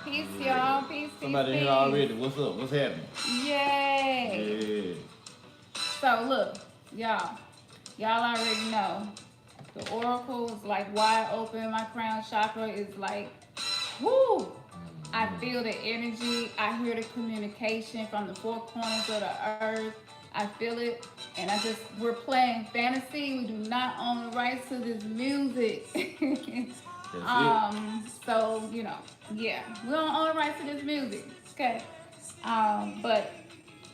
Peace, y'all. Peace, peace, Somebody peace. here already. What's up? What's happening? Yay. Yeah. So look, y'all already know. The oracle is like wide open. My crown chakra is like, whoo. I feel the energy. I hear the communication from the four corners of the earth. I feel it. And we're playing fantasy. We do not own the rights to this music. So, yeah, we don't own the rights to this music. Okay. But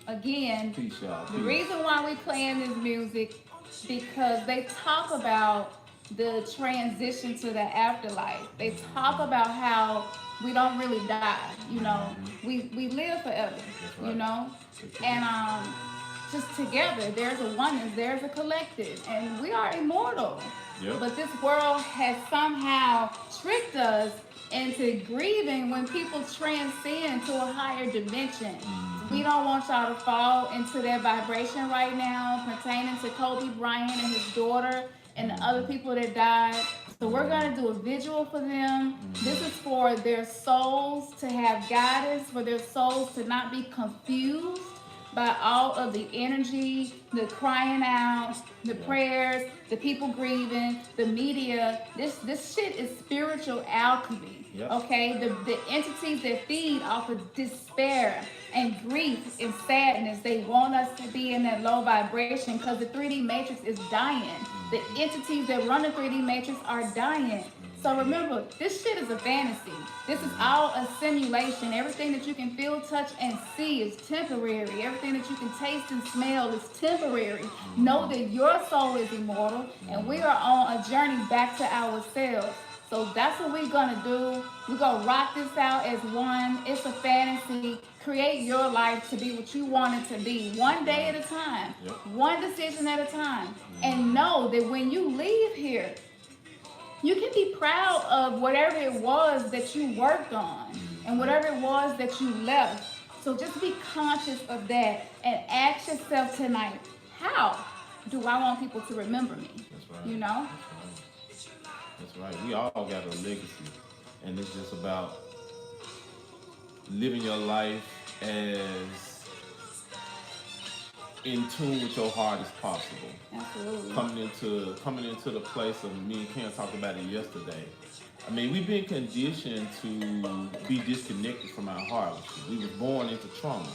again, Peace, y'all. the reason why we playing this music because they talk about the transition to the afterlife. They talk about how we don't really die, we live forever, and just together there's a oneness, there's a collective, and we are immortal. Yep. But this world has somehow tricked us into grieving when people transcend to a higher dimension. We don't want y'all to fall into that vibration right now pertaining to Kobe Bryant and his daughter and the other people that died. So we're going to do a vigil for them. This is for their souls to have guidance, for their souls to not be confused by all of the energy, the crying out, the prayers, the people grieving, the media. This shit is spiritual alchemy. Yep. Okay? The entities that feed off of despair and grief and sadness, they want us to be in that low vibration because the 3D matrix is dying. The entities that run the 3D matrix are dying. So remember, this shit is a fantasy. This is all a simulation. Everything that you can feel, touch, and see is temporary. Everything that you can taste and smell is temporary. Know that your soul is immortal, and we are on a journey back to ourselves. So that's what we're gonna do. We're gonna rock this out as one. It's a fantasy. Create your life to be what you want it to be. One day at a time. Yep. One decision at a time. And know that when you leave here, you can be proud of whatever it was that you worked on and whatever it was that you left. So just be conscious of that and ask yourself tonight, how do I want people to remember me? That's right. You know? That's right. We all got a legacy. And it's just about living your life as in tune with your heart as possible. Absolutely. Coming into the place of, me and Ken talked about it yesterday. I mean, we've been conditioned to be disconnected from our heart. We were born into trauma.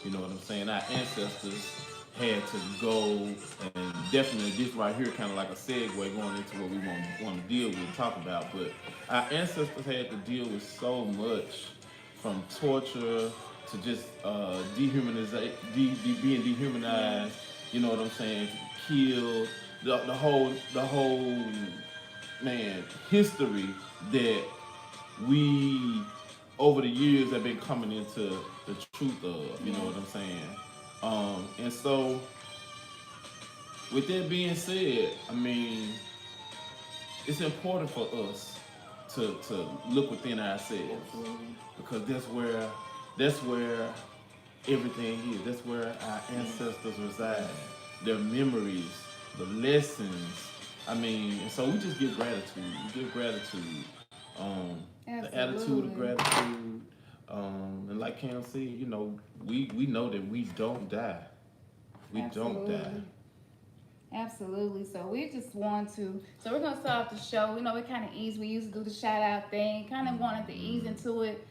You know what I'm saying? Our ancestors had to go, and definitely this right here kind of like a segue going into what we want to deal with and talk about. But our ancestors had to deal with so much, from torture to just being dehumanized. You know what I'm saying? Killed. The whole history that we over the years have been coming into the truth of. You know what I'm saying? And so, with that being said, I mean, it's important for us to look within ourselves, because that's where everything is. That's where our ancestors reside. Their memories, the lessons. I mean, and so we just give gratitude. We give gratitude. The attitude of gratitude. And like Cam said, we know that we don't die. We don't die. Absolutely. So we just want to. So we're gonna start off the show. We kind of ease. We used to do the shout out thing. Kind of wanted to ease into it,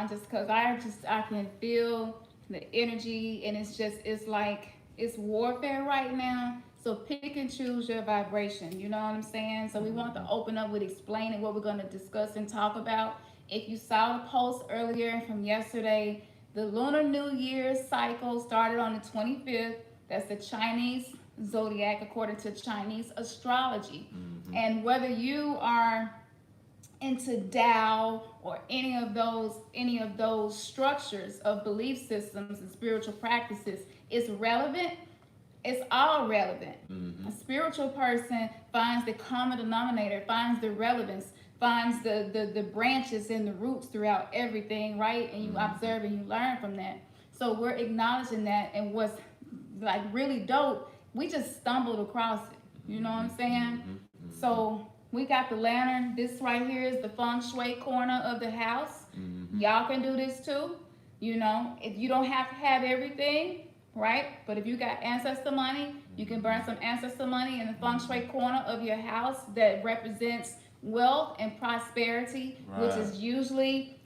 just because I can feel the energy, and it's like it's warfare right now. So pick and choose your vibration. You know what I'm saying? So we want to open up with explaining what we're going to discuss and talk about. If you saw the post earlier from yesterday, the Lunar New Year cycle started on the 25th. That's the Chinese zodiac according to Chinese astrology. And whether you are into Tao or any of those structures of belief systems and spiritual practices, it's relevant. It's all relevant. A spiritual person finds the common denominator, finds the relevance, finds the branches and the roots throughout everything, right? And you observe and you learn from that. So we're acknowledging that, and what's like really dope, we just stumbled across it. You know what I'm saying? So we got the lantern. This right here is the feng shui corner of the house. Y'all can do this too. You know, if you don't have to have everything, right? But if you got ancestor money, you can burn some ancestor money in the feng shui corner of your house that represents wealth and prosperity, which is usually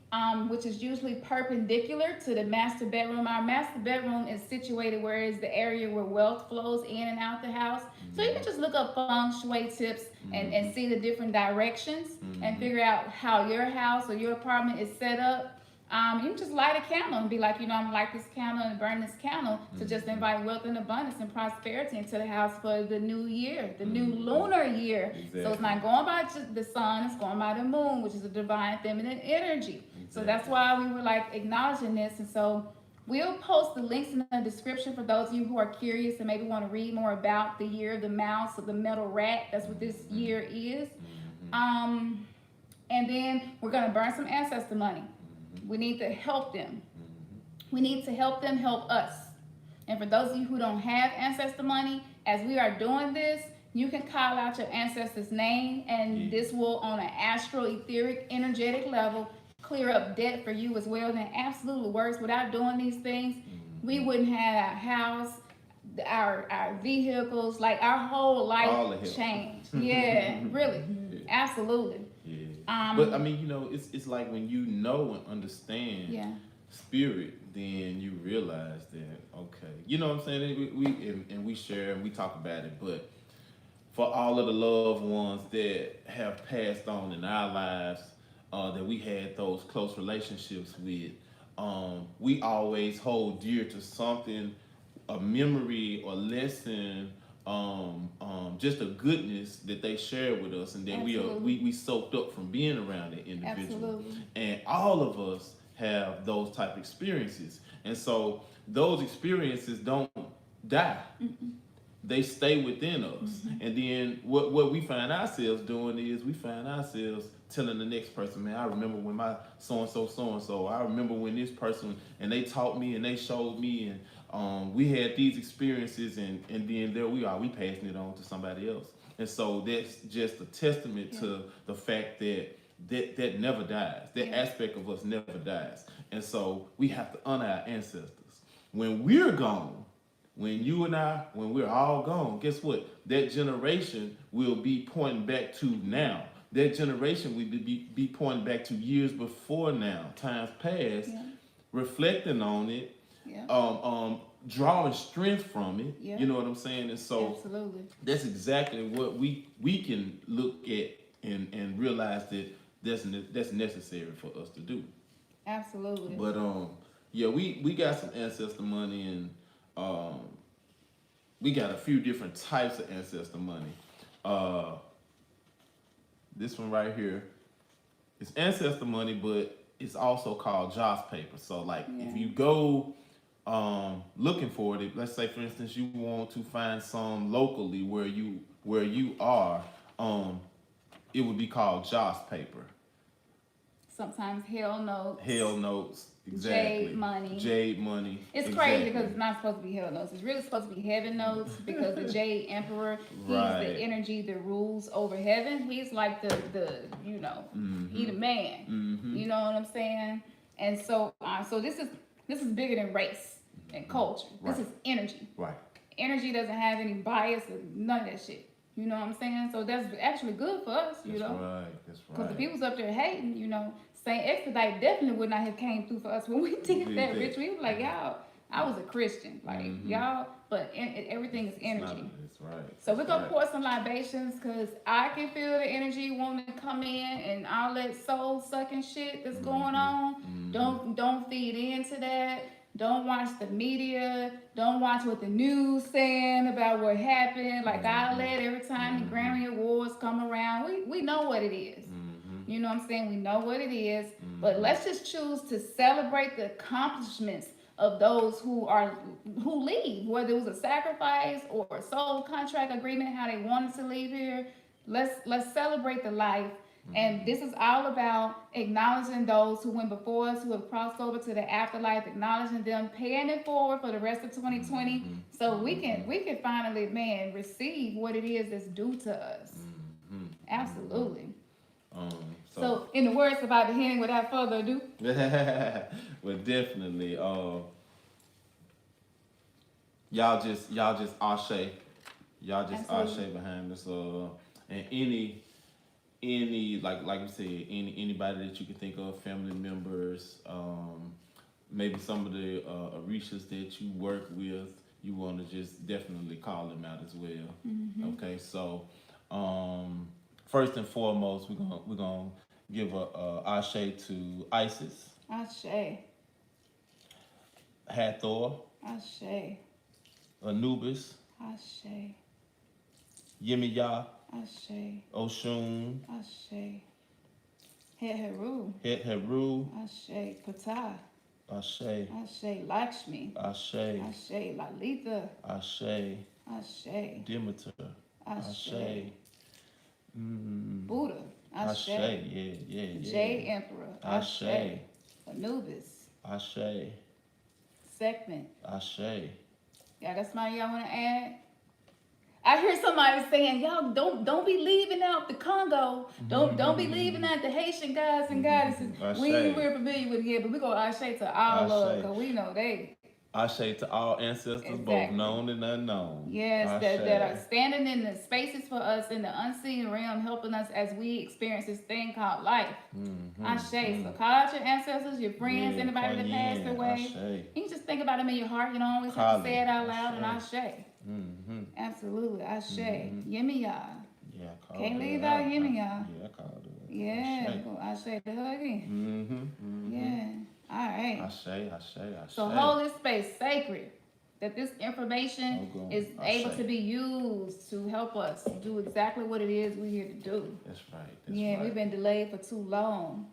perpendicular to the master bedroom. Our master bedroom is situated where is the area where wealth flows in and out the house. So you can just look up feng shui tips and see the different directions and figure out how your house or your apartment is set up. You can just light a candle and be like, you know, I'm gonna light this candle and burn this candle to just invite wealth and abundance and prosperity into the house for the new year, the new lunar year. Exactly. So it's not going by just the sun, it's going by the moon, which is a divine feminine energy. Exactly. So that's why we were like acknowledging this. And so we'll post the links in the description for those of you who are curious and maybe want to read more about the year of the mouse or the metal rat. That's what this year is. And then we're gonna burn some ancestor money. We need to help them. We need to help them help us. And for those of you who don't have ancestor money, as we are doing this, you can call out your ancestor's name, and this will, on an astral, etheric, energetic level, clear up debt for you as well. And it absolutely works. Without doing these things, we wouldn't have our house, our vehicles, like our whole life change. Yeah, really, absolutely. But I mean, you know, it's like when you know and understand spirit, then you realize that, okay, you know what I'm saying? We share and we talk about it, but for all of the loved ones that have passed on in our lives, that we had those close relationships with, we always hold dear to something, a memory or lesson, just a goodness that they shared with us, and then we soaked up from being around that individual. Absolutely. And all of us have those type of experiences, and so those experiences don't die. They stay within us. And then what we find ourselves doing is we find ourselves telling the next person, man, I remember when my so-and-so, I remember when this person, and they taught me and they showed me, and we had these experiences, and then there we are, we passing it on to somebody else. And so that's just a testament to the fact that never dies. That aspect of us never dies. And so we have to honor our ancestors. When we're gone, when you and I, when we're all gone, guess what? That generation will be pointing back to now. That generation will be pointing back to years before now, times past, reflecting on it, drawing strength from it. You know what I'm saying? And so that's exactly what we can look at and realize that that's necessary for us to do. Absolutely. But we got some ancestor money, and we got a few different types of ancestor money. This one right here is ancestor money, but it's also called Joss paper. So like if you go looking for it, let's say for instance you want to find some locally where you are, it would be called Joss paper. Sometimes hell notes. Exactly. Jade money. It's crazy because it's not supposed to be hell notes. It's really supposed to be heaven notes, because the Jade Emperor, he's the energy that rules over heaven. He's like the you know, he the man. You know what I'm saying? And so so this is bigger than race and culture. This is energy. Energy doesn't have any bias or none of that shit. You know what I'm saying? So that's actually good for us, you know? That's right. Because the people's up there hating, you know. Saint Expedite definitely would not have came through for us when we did that ritual. We were like, y'all, I was a Christian. Like, y'all, but everything is energy. That's right. So we're going to pour some libations, because I can feel the energy wanting to come in, and all that soul sucking shit that's going on. Don't feed into that. Don't watch the media. Don't watch what the news saying about what happened. Like I let every time the Grammy Awards come around, we know what it is. You know what I'm saying? We know what it is. But let's just choose to celebrate the accomplishments of those who leave, whether it was a sacrifice or a soul contract agreement, how they wanted to leave here. Let's celebrate the life. And this is all about acknowledging those who went before us, who have crossed over to the afterlife, acknowledging them, paying it forward for the rest of 2020, so we can finally, man, receive what it is that's due to us. Absolutely. Um, So, in the words of our beginning, without further ado, well, definitely. Y'all just ashe. Y'all just absolutely. ashe behind this. And any like you said, anybody that you can think of, family members, maybe some of the Orishas that you work with, you want to just definitely call them out as well. Mm-hmm. Okay, so first and foremost, we're gonna give a ashe to Isis, Ashe. Hathor, Ashe. Anubis, Ashe. Yemiya, Ashe. Oshun, Ashe. Heru. Het Heru, Ashe. Ptah. Ashe, Ashe. Lakshmi. Ashe, Ashe. Lalitha. Ashe, Ashe. Demeter, Ashe. Ashe, Buddha. Ashe, Ashe. yeah. Jade Emperor. Ashe, Anubis. Ashe, Segment. Ashe. Yeah, that's my y'all want to add. I hear somebody saying, y'all don't be leaving out the Congo. Don't be leaving out the Haitian gods and goddesses. We ain't real familiar with it yet, but we go Ashe to all of them, because we know they. Ashe to all ancestors, both Exactly. known and unknown. Yes, that are standing in the spaces for us in the unseen realm, helping us as we experience this thing called life. Ashe. So call out your ancestors, your friends, anybody that passed away. You can just think about them in your heart. You don't always have to say it out loud. And Ashe. Absolutely. Ashe. Yemiya. Yeah, Can't leave out Yemiya. Yeah, I called it. Yeah, go Ashe the hugging. Yeah. All right. Ashe. So hold this space sacred, that this information is able to be used to help us do exactly what it is we're here to do. That's right. We've been delayed for too long.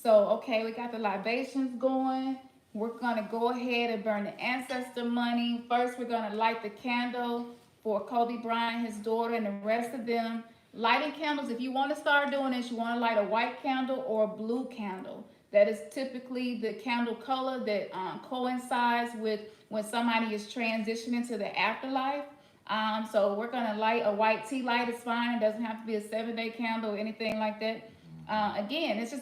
So, okay, we got the libations going. We're going to go ahead and burn the ancestor money. First, we're going to light the candle for Kobe Bryant, his daughter, and the rest of them. Lighting candles, if you want to start doing this, you want to light a white candle or a blue candle. That is typically the candle color that coincides with when somebody is transitioning to the afterlife. So we're going to light a white tea light. It's fine. It doesn't have to be a 7-day candle or anything like that. Again, it's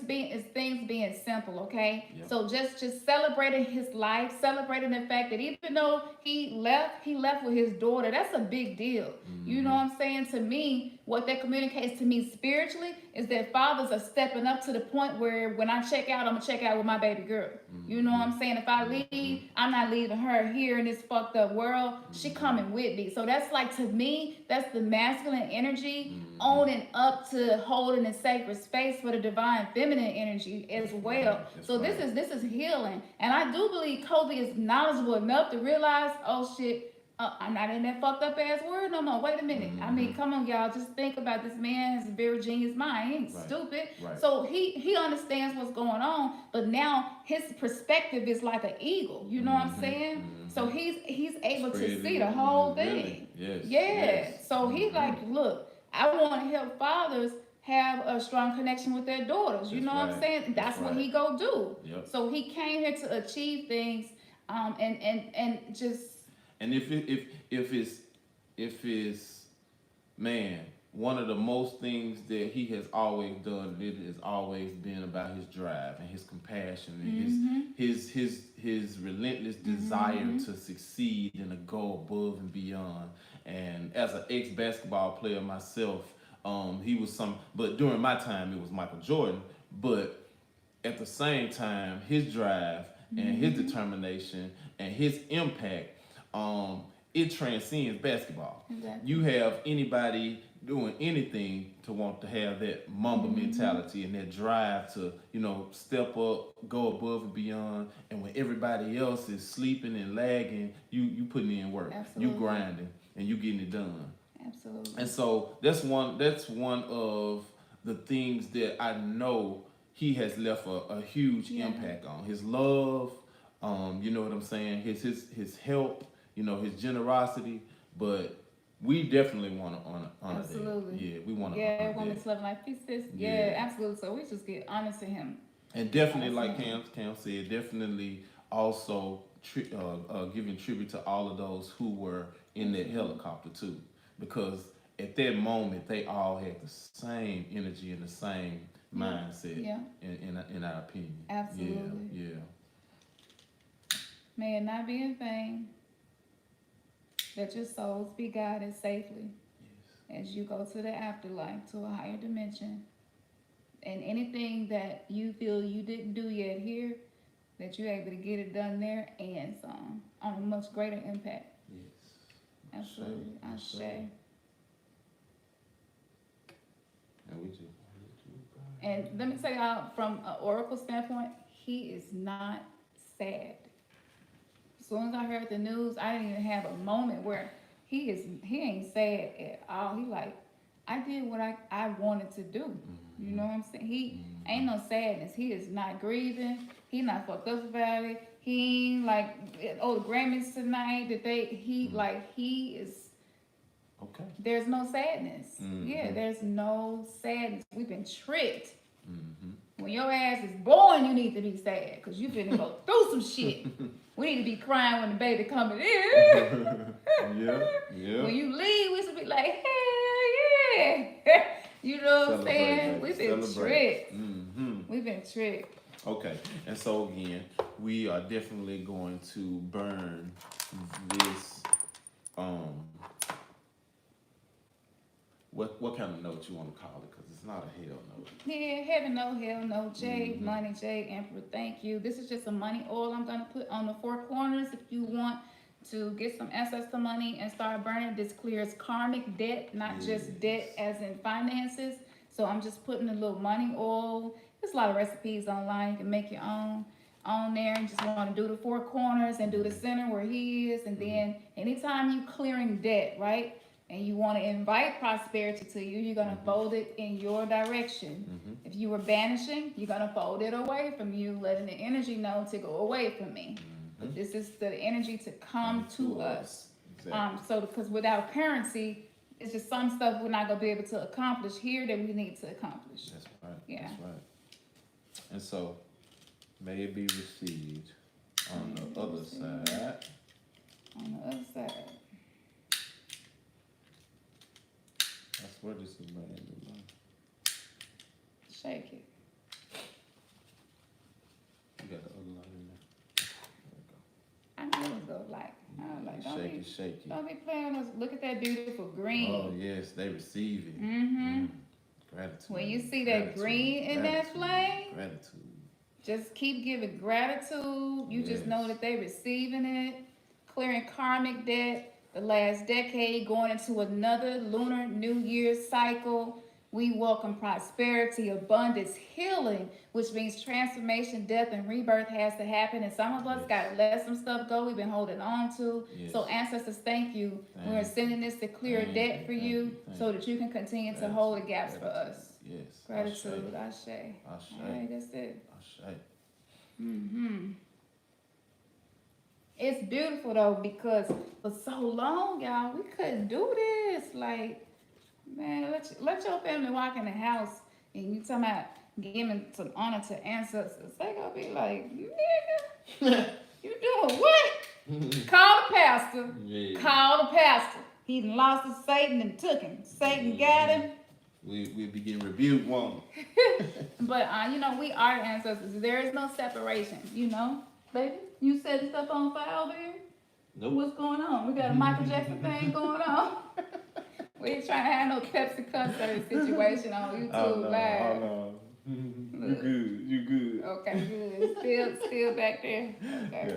things being simple, okay? Yep. So just celebrating his life, celebrating the fact that even though he left with his daughter. That's a big deal. You know what I'm saying? To me, what that communicates to me spiritually is that fathers are stepping up to the point where when I check out, I'm gonna check out with my baby girl. You know what I'm saying? If I leave, I'm not leaving her here in this fucked up world. She coming with me. So that's like, to me, that's the masculine energy owning up to holding a sacred space for the divine feminine energy as well. So this is healing. And I do believe Kobe is knowledgeable enough to realize, oh shit, I'm not in that fucked up ass word no more. Wait a minute. I mean, come on, y'all. Just think about this man has a very genius mind. He ain't stupid. Right. So he understands what's going on, but now his perspective is like an eagle. You know what I'm saying? So he's able to see the whole thing. Really? Yes. Yeah. Yes. So he's like, look, I want to help fathers have a strong connection with their daughters. You know what I'm saying? That's what he go do. Yep. So he came here to achieve things, and just. And if it's man, one of the most things that he has always done, it has always been about his drive and his compassion and his relentless desire to succeed and to go above and beyond. And as an ex-basketball player myself, he was but during my time it was Michael Jordan. But at the same time, his drive and his determination and his impact, it transcends basketball. Exactly. You have anybody doing anything to want to have that Mamba mentality and that drive to, step up, go above and beyond. And when everybody else is sleeping and lagging, you putting in work. Absolutely. You grinding and you getting it done. Absolutely. And so that's one of the things that I know he has left a huge impact on. His love, you know what I'm saying? His help, his generosity, but we definitely want to honor absolutely. That. Yeah, we want to honor woman's love life pieces. Yeah, absolutely. So we just get honor to him. And definitely, like Cam said, definitely also giving tribute to all of those who were in that helicopter too, because at that moment, they all had the same energy and the same mindset. Yeah. In our opinion. Absolutely. Yeah. May it not be in vain. Let your souls be guided safely as you go to the afterlife, to a higher dimension. And anything that you feel you didn't do yet here, that you're able to get it done there and some on a much greater impact. Yes. Absolutely. Ashe. And we just. And let me tell y'all, from an oracle standpoint, he is not sad. As soon as I heard the news, I didn't even have a moment where he ain't sad at all. He like, I did what I wanted to do. You know what I'm saying? He ain't no sadness. He is not grieving. He not fucked up about it. He ain't like, the Grammys tonight that he is. Okay. There's no sadness. Yeah, there's no sadness. We've been tricked. When your ass is born, you need to be sad because you finna go through some shit. We need to be crying when the baby coming in. Yeah. When you leave, we should be like, hell yeah. You know what I'm saying? We've been tricked. We've been tricked. Okay, and so again, we are definitely going to burn this. What kind of note you want to call it? Because it's not a hell note. Yeah, heaven no, hell no. Jade, money, Jade, Emperor, thank you. This is just a money oil I'm going to put on the four corners. If you want to get some access to money and start burning, this clears karmic debt, not just debt as in finances. So I'm just putting a little money oil. There's a lot of recipes online. You can make your own on there. And just want to do the four corners and do the center where he is. And then anytime you clearing debt, right? And you want to invite prosperity to you, you're going to fold it in your direction. If you were banishing, you're going to fold it away from you, letting the energy know to go away from me. But this is the energy to come to us. Exactly. So, because without currency, it's just some stuff we're not going to be able to accomplish here that we need to accomplish. That's right. Yeah. That's right. And so, may it be received on the other side. On the other side. I swear this is brand new line. Shake it. You got the other line in there. I knew it was going to like. I was like, shake it. Don't be playing with us. Look at that beautiful green. Oh, yes, they receive it. Gratitude. When you see that green in that flame, gratitude. Just keep giving gratitude. You just know that they receiving it. Clearing karmic debt. The last decade, going into another Lunar New Year cycle. We welcome prosperity, abundance, healing, which means transformation, death, and rebirth has to happen. And some of us got to let some stuff go we've been holding on to. So ancestors, thank you. We're sending this to clear debt for you so that you can continue to hold the gaps for us. Yes. Gratitude. Ashe. All right, that's it. Ashe. It's beautiful though, because for so long, y'all, we couldn't do this. Like, man, let your family walk in the house and you talking about giving some honor to ancestors. They gonna be like, nigga, you doing what? Call the pastor. Yeah. Call the pastor. He done lost to Satan and took him. Satan got him. We begin rebuke one. But we are ancestors. There is no separation, baby. You setting stuff on fire over here? Nope. What's going on? We got a Michael Jackson thing going on. We ain't trying to have no Pepsi concert situation on YouTube Live. Oh no. You good. Okay, good. Still back there. Okay.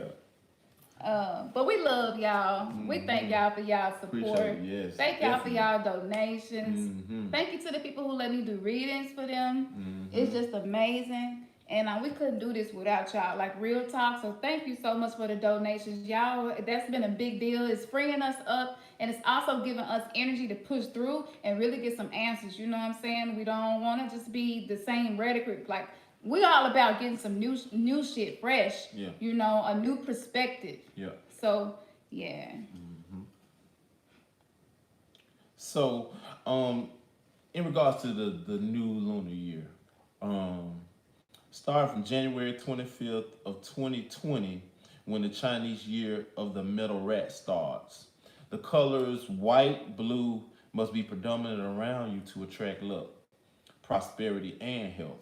Yeah. But we love y'all. We thank y'all for y'all support. Yes, thank y'all for y'all donations. Thank you to the people who let me do readings for them. It's just amazing. And we couldn't do this without y'all, like real talk. So thank you so much for the donations. Y'all, that's been a big deal. It's freeing us up. And it's also giving us energy to push through and really get some answers. You know what I'm saying? We don't want to just be the same rhetoric. Like, we all about getting some new shit fresh. Yeah. A new perspective. Yeah. So, yeah. So, in regards to the new lunar year, starting from January 25th of 2020, when the Chinese year of the metal rat starts. The colors white, blue, must be predominant around you to attract luck, prosperity, and health.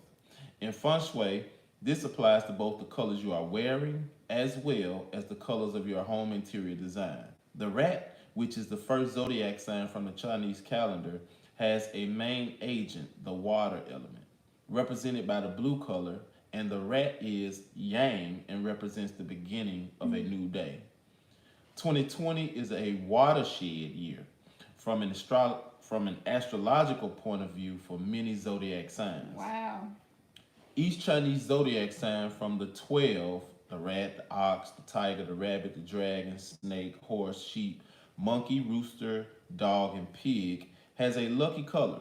In feng shui, this applies to both the colors you are wearing as well as the colors of your home interior design. The rat, which is the first zodiac sign from the Chinese calendar, has a main agent, the water element, represented by the blue color, and the rat is yang and represents the beginning of a new day. 2020 is a watershed year from an astrological point of view for many zodiac signs. Wow. Each Chinese zodiac sign from the 12, the rat, the ox, the tiger, the rabbit, the dragon, snake, horse, sheep, monkey, rooster, dog, and pig, has a lucky color,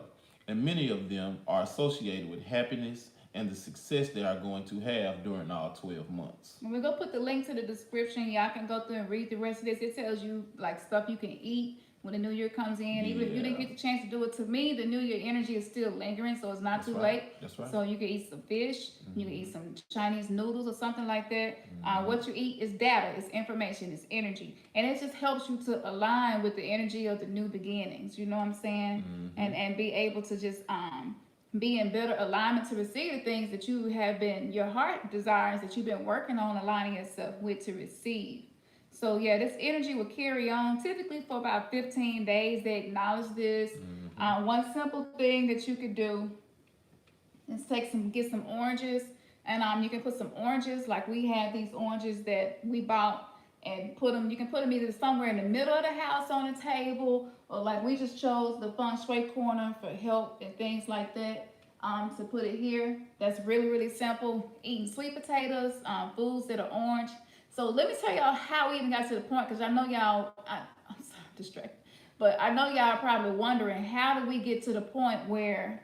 and many of them are associated with happiness and the success they are going to have during all 12 months. And we're gonna put the link to the description. Y'all can go through and read the rest of this. It tells you like stuff you can eat when the new year comes in. Even if you didn't get the chance to do it, to me, the new year energy is still lingering, so it's not too late. That's right. So you can eat some fish, you can eat some Chinese noodles or something like that. What you eat is data, it's information, it's energy. And it just helps you to align with the energy of the new beginnings, you know what I'm saying? And be able to just be in better alignment to receive the things that you have been, your heart desires that you've been working on aligning yourself with to receive. So yeah, this energy will carry on typically for about 15 days. They acknowledge this. One simple thing that you could do is get some oranges, and you can put some oranges, like we had these oranges that we bought, and you can put them either somewhere in the middle of the house on the table, or like we just chose the feng shui corner for help and things like that. To put it here, that's really, really simple. Eating sweet potatoes, foods that are orange. So let me tell y'all how we even got to the point, because I know y'all, I'm sorry, distracted, but I know y'all are probably wondering, how did we get to the point where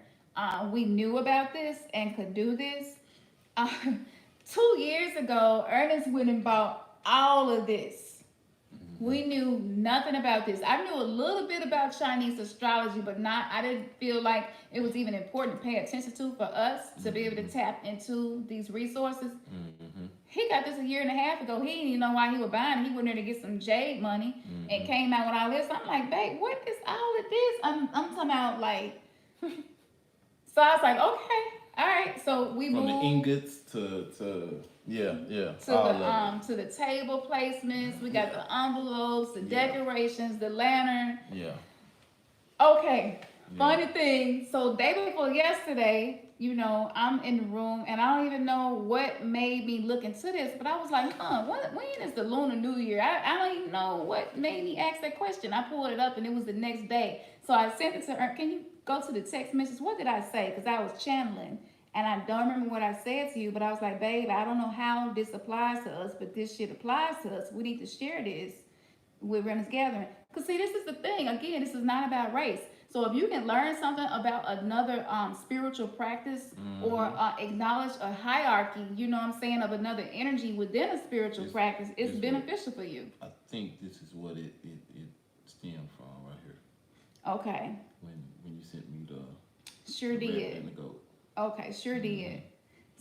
we knew about this and could do this? 2 years ago, Ernest went and bought all of this. We knew nothing about this. I knew a little bit about Chinese astrology, but I didn't feel like it was even important to pay attention to for us to be able to tap into these resources. He got this a year and a half ago. He didn't even know why he was buying it. He went there to get some jade money and came out with all this. I'm like, babe, what is all of this? I'm talking about like, so I was like, okay, all right. So we moved. From the ingots to to the table placements. We got the envelopes, the decorations, the lantern. Yeah. Okay. Funny thing. So day before yesterday, I'm in the room, and I don't even know what made me look into this, but I was like, when is the Lunar New Year? I don't even know what made me ask that question. I pulled it up, and it was the next day. So I sent it to her. Can you go to the text message? What did I say? Because I was channeling. And I don't remember what I said to you, but I was like, babe, I don't know how this applies to us, but this shit applies to us. We need to share this with Renner's Gathering. Because see, this is the thing. Again, this is not about race. So if you can learn something about another spiritual practice or acknowledge a hierarchy, you know what I'm saying, of another energy within a spiritual practice, it's beneficial for you. I think this is what it stemmed from right here. Okay. When you sent me the Sure the did. red and the goat. Okay, sure did.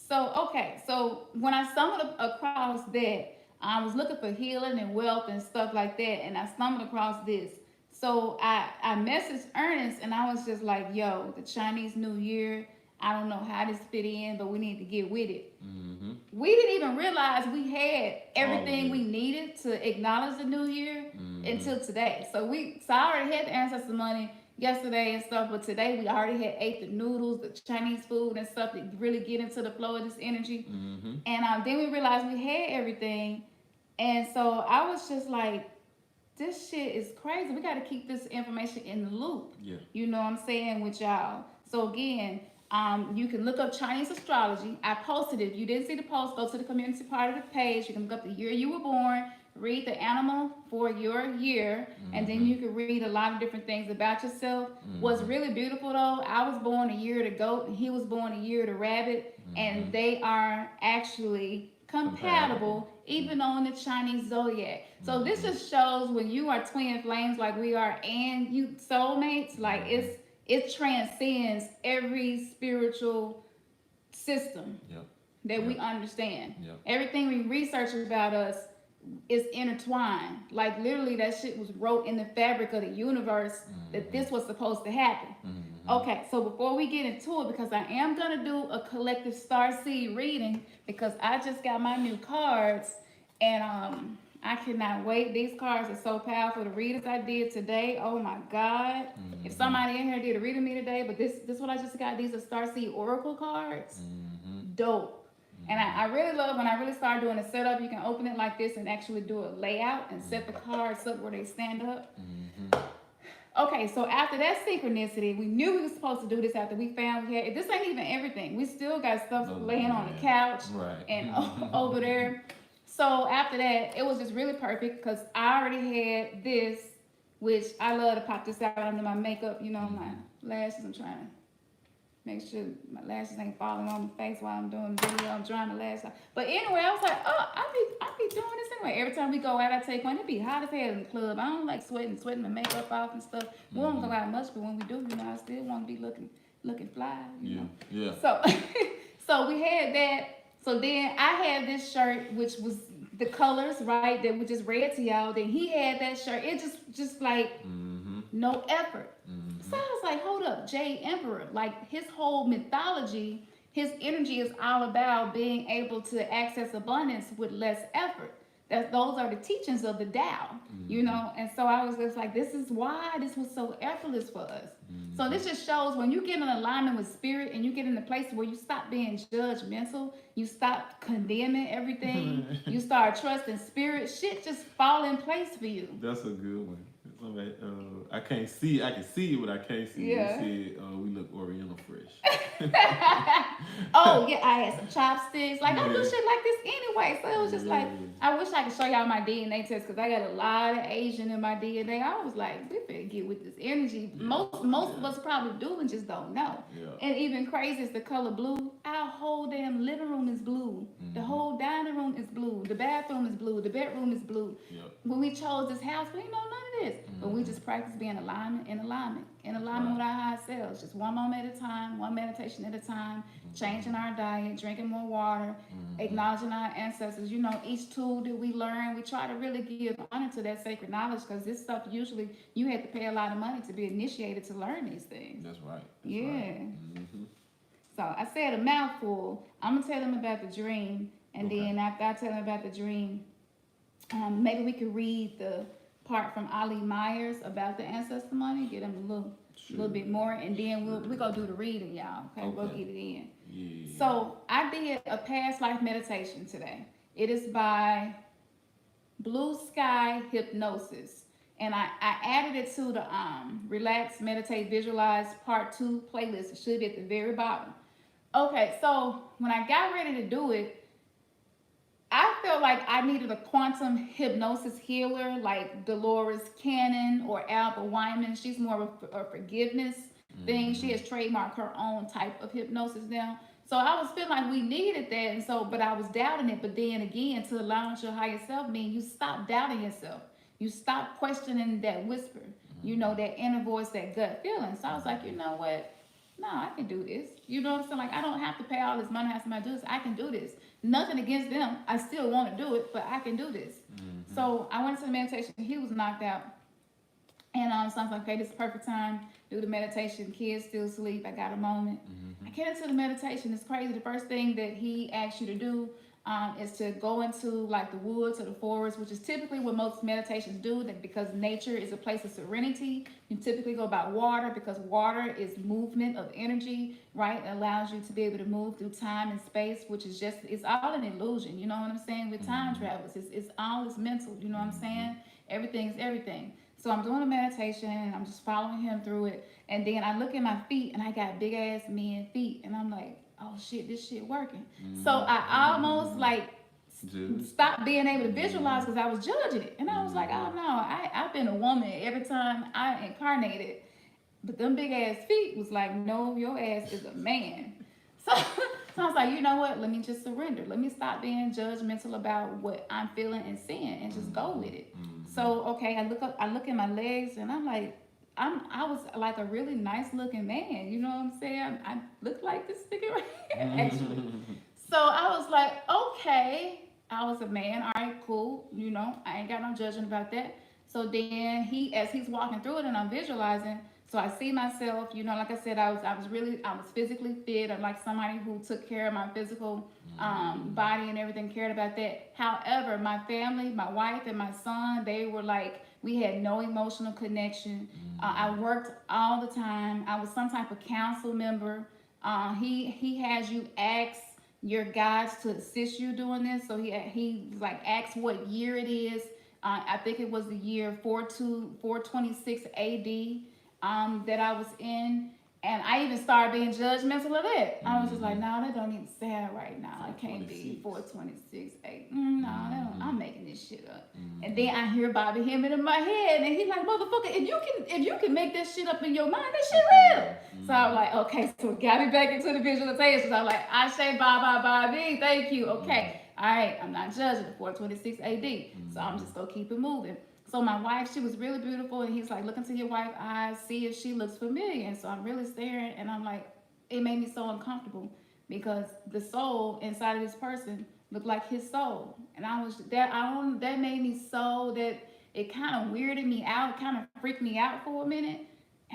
So when I stumbled across that, I was looking for healing and wealth and stuff like that, and I stumbled across this. So I messaged Ernest, and I was just like, yo, the Chinese New Year, I don't know how this fit in, but we need to get with it. We didn't even realize we had everything we needed to acknowledge the New Year until today. So I already had the ancestor money yesterday and stuff, but today we already had ate the noodles, the Chinese food and stuff to really get into the flow of this energy. And then we realized we had everything, and so I was just like, this shit is crazy. We got to keep this information in the loop. You know what I'm saying, with y'all. So again, you can look up Chinese astrology. I posted it. If you didn't see the post, go to the community part of the page. You can look up the year you were born, read the animal for your year, and then you can read a lot of different things about yourself. What's really beautiful though, I was born a year to goat, and he was born a year to rabbit, and they are actually compatible even on the Chinese zodiac. So this just shows when you are twin flames like we are, and you soulmates, like it transcends every spiritual system that we understand. Everything we research about us is intertwined. Like literally that shit was wrote in the fabric of the universe that this was supposed to happen. Okay, so before we get into it, because I am gonna do a collective star seed reading because I just got my new cards and I cannot wait. These cards are so powerful. The readings I did today, oh my God. If somebody in here did a reading me today, but this what I just got. These are star seed oracle cards. Dope. And I really love when I really start doing a setup, you can open it like this and actually do a layout and set the cards up where they stand up. Okay, so after that synchronicity, we knew we were supposed to do this after we found we had, this ain't even everything. We still got stuff laying on the couch and over there. So after that, it was just really perfect because I already had this, which I love to pop this out under my makeup, you know, my lashes. I'm trying to make sure my lashes ain't falling on my face while I'm doing the video. I'm drying the lashes out. But anyway, I was like, oh, I be doing this anyway. Every time we go out, I take one. It be hot as hell in the club. I don't like sweating my makeup off and stuff. We don't go out much, but when we do, you know, I still want to be looking fly, you know. Yeah. So, so we had that. So then I had this shirt, which was the colors, right, that we just read to y'all. Then he had that shirt. It just like no effort. So I was like, hold up, Jade Emperor. Like his whole mythology, his energy is all about being able to access abundance with less effort. Those are the teachings of the Tao, you know? And so I was just like, this is why this was so effortless for us. So this just shows when you get in alignment with spirit and you get in a place where you stop being judgmental, you stop condemning everything, you start trusting spirit, shit just fall in place for you. That's a good one. I can't see. I can see you, but I can't see. Yeah. You said we look Oriental fresh. Oh yeah, I had some chopsticks. Like I do shit like this anyway. So it was just like I wish I could show y'all my DNA test because I got a lot of Asian in my DNA. I was like, we better get with this energy. Most of us probably do and just don't know. And even crazy is the color blue. Our whole damn living room is blue. The whole dining room is blue. The bathroom is blue. The bedroom is blue. When we chose this house, we didn't know none of this. But we just practice being in alignment with our higher selves. Just one moment at a time, one meditation at a time, changing our diet, drinking more water, acknowledging our ancestors. You know, each tool that we learn, we try to really give honor to that sacred knowledge because this stuff usually you had to pay a lot of money to be initiated to learn these things. That's right. So I said a mouthful. I'm gonna tell them about the dream, and then after I tell them about the dream, maybe we could read the part from Ali Myers about the ancestor money, get them a little bit more, and then we're gonna do the reading, y'all. Okay, we'll get it in. So I did a past life meditation today. It is by Blue Sky Hypnosis, and I added it to the Relax, Meditate, Visualize Part 2 playlist. It should be at the very bottom. Okay, so when I got ready to do it, I felt like I needed a quantum hypnosis healer like Dolores Cannon or Alba Wyman. She's more of a forgiveness thing. She has trademarked her own type of hypnosis now. So I was feeling like we needed that, and so, but I was doubting it. But then again, to align with your higher self means you stop doubting yourself. You stop questioning that whisper, you know, that inner voice, that gut feeling. So I was like, you know what? No, I can do this. You know what I'm saying? Like, I don't have to pay all this money, have somebody do this. I can do this. Nothing against them. I still want to do it, but I can do this. So I went to the meditation. He was knocked out. And so I was like, okay, this is the perfect time. Do the meditation. Kids still asleep. I got a moment. I get into the meditation. It's crazy. The first thing that he asks you to do is to go into like the woods or the forest, which is typically what most meditations do, that because nature is a place of serenity. You typically go by water because water is movement of energy, right? It allows you to be able to move through time and space, which is just, it's all an illusion. You know what I'm saying? With time travels, it's all is mental. You know what I'm saying? Everything is everything. So I'm doing a meditation and I'm just following him through it. And then I look at my feet and I got big ass men feet. And I'm like, oh shit, this shit working. So I almost like stopped being able to visualize because I was judging it. And I was like, oh no, I've been a woman every time I incarnated. But them big ass feet was like, no, your ass is a man. So I was like, you know what? Let me just surrender. Let me stop being judgmental about what I'm feeling and seeing and just go with it. So, okay, I look at my legs and I'm like, I was like a really nice looking man. You know what I'm saying? I look like this nigga right here, actually. So I was like, okay, I was a man. All right, cool. You know, I ain't got no judgment about that. So then as he's walking through it and I'm visualizing, so I see myself, you know, like I said, I was physically fit. I'm like somebody who took care of my physical body and everything, cared about that. However, my family, my wife and my son, they were like, we had no emotional connection. I worked all the time. I was some type of council member. He has you ask your guides to assist you doing this. So he like asked what year it is. I think it was the year 426 AD that I was in. And I even started being judgmental of that. I was just like, no, that don't even sound right now. It can't be 426 8. No, I'm making this shit up. And then I hear Bobby Hemmett in my head, and he's like, motherfucker, if you can make that shit up in your mind, that shit real. So I was like, okay, so got me back into the visualization. So I was like, I say Bobby, thank you. Okay. All right, I'm not judging the 426 AD. So I'm just gonna keep it moving. So my wife, she was really beautiful, and he's like, look into your wife's eyes, see if she looks familiar. And so I'm really staring, and I'm like, it made me so uncomfortable because the soul inside of this person looked like his soul. And that made me so that it kind of weirded me out, kind of freaked me out for a minute.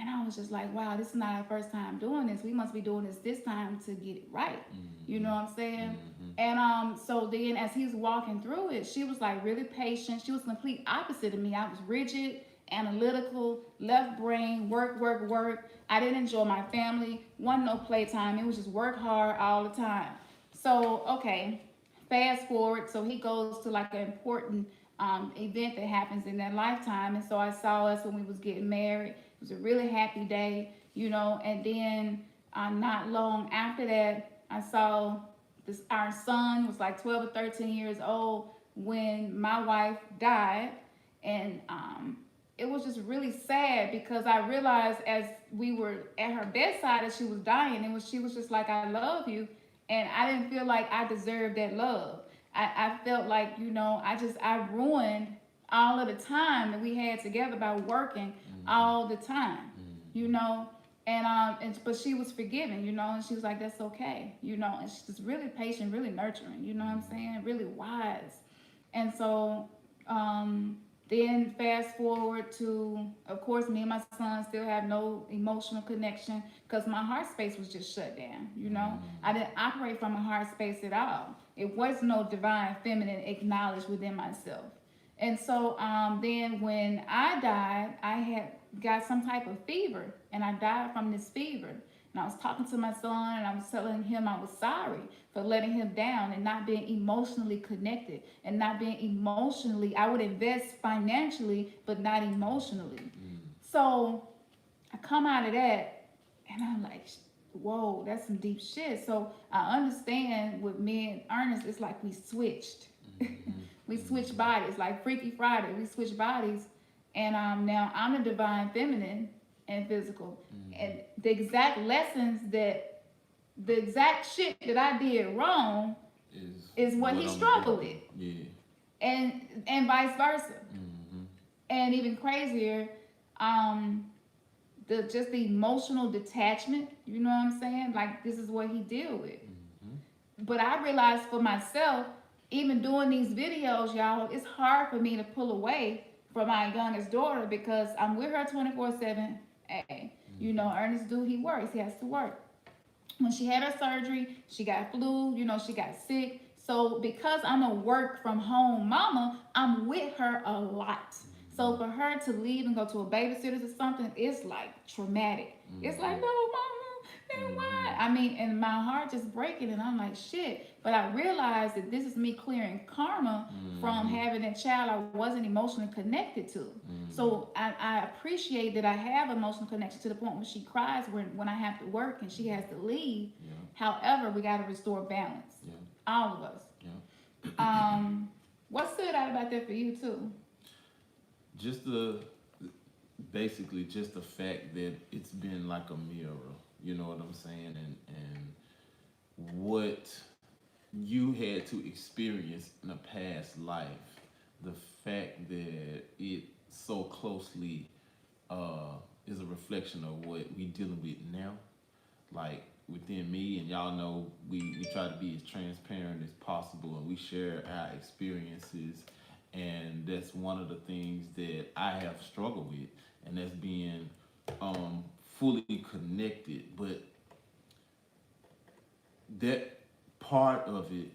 And I was just like, wow, this is not our first time doing this. We must be doing this time to get it right. You know what I'm saying? And so then as he's walking through it, she was like really patient. She was complete opposite of me. I was rigid, analytical, left brain, work. I didn't enjoy my family. Wasn't no playtime. It was just work hard all the time. So, okay, fast forward. So he goes to like an important event that happens in their lifetime. And so I saw us when we was getting married. It was a really happy day, you know. And then not long after that, I saw our son was like 12 or 13 years old when my wife died. And it was just really sad because I realized as we were at her bedside as she was dying, she was just like, I love you. And I didn't feel like I deserved that love. I felt like, you know, I ruined all of the time that we had together by working all the time, you know. But she was forgiving, you know, and she was like, that's okay, you know, and she's really patient, really nurturing, you know what I'm saying, really wise. And so then fast forward to, of course, me and my son still have no emotional connection because my heart space was just shut down, you know. I didn't operate from a heart space at all. It was no divine feminine acknowledged within myself. And so then when I died, I had got some type of fever, and I died from this fever. And I was talking to my son, and I was telling him I was sorry for letting him down and not being emotionally connected and not being emotionally. I would invest financially, but not emotionally. So I come out of that, and I'm like, whoa, that's some deep shit. So I understand with me and Ernest, it's like we switched. We switched bodies, like Freaky Friday. We switched bodies, and now I'm the divine feminine and physical. And the exact shit that I did wrong is what he struggled with. Yeah. And vice versa. And even crazier, the emotional detachment, you know what I'm saying? Like, this is what he deal with. But I realized for myself, even doing these videos, y'all, it's hard for me to pull away from my youngest daughter because I'm with her 24/7. You know, Ernest he works. He has to work. When she had her surgery, she got flu, you know, she got sick. So because I'm a work from home mama, I'm with her a lot. So for her to leave and go to a babysitter's or something, it's like traumatic. It's like, no, mama, then why? I mean, and my heart just breaking, and I'm like, shit. But I realized that this is me clearing karma from having a child I wasn't emotionally connected to. So I appreciate that I have emotional connection to the point where she cries when I have to work and she has to leave. However, we got to restore balance. All of us. What stood out about that for you too? Just basically just the fact that it's been like a mirror, you know what I'm saying, and what you had to experience in a past life, the fact that it so closely is a reflection of what we dealing with now. Like, within me, and y'all know we try to be as transparent as possible, and we share our experiences, and that's one of the things that I have struggled with, and that's being fully connected. But that part of it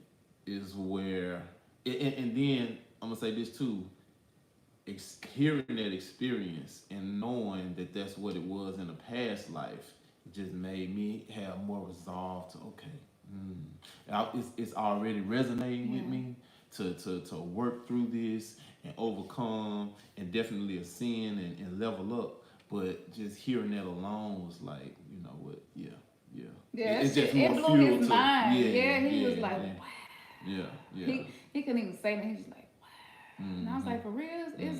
is where, and then I'm gonna say this too, hearing that experience and knowing that that's what it was in a past life just made me have more resolve to, okay, it's already resonating with me to work through this and overcome and definitely ascend and level up. But just hearing that alone was like, you know what, yeah. Yeah, It's just it more blew fuel his to, mind. yeah, He was yeah, like, yeah. wow. Yeah. He couldn't even say that. He was just like, wow. And I was like, for real? Is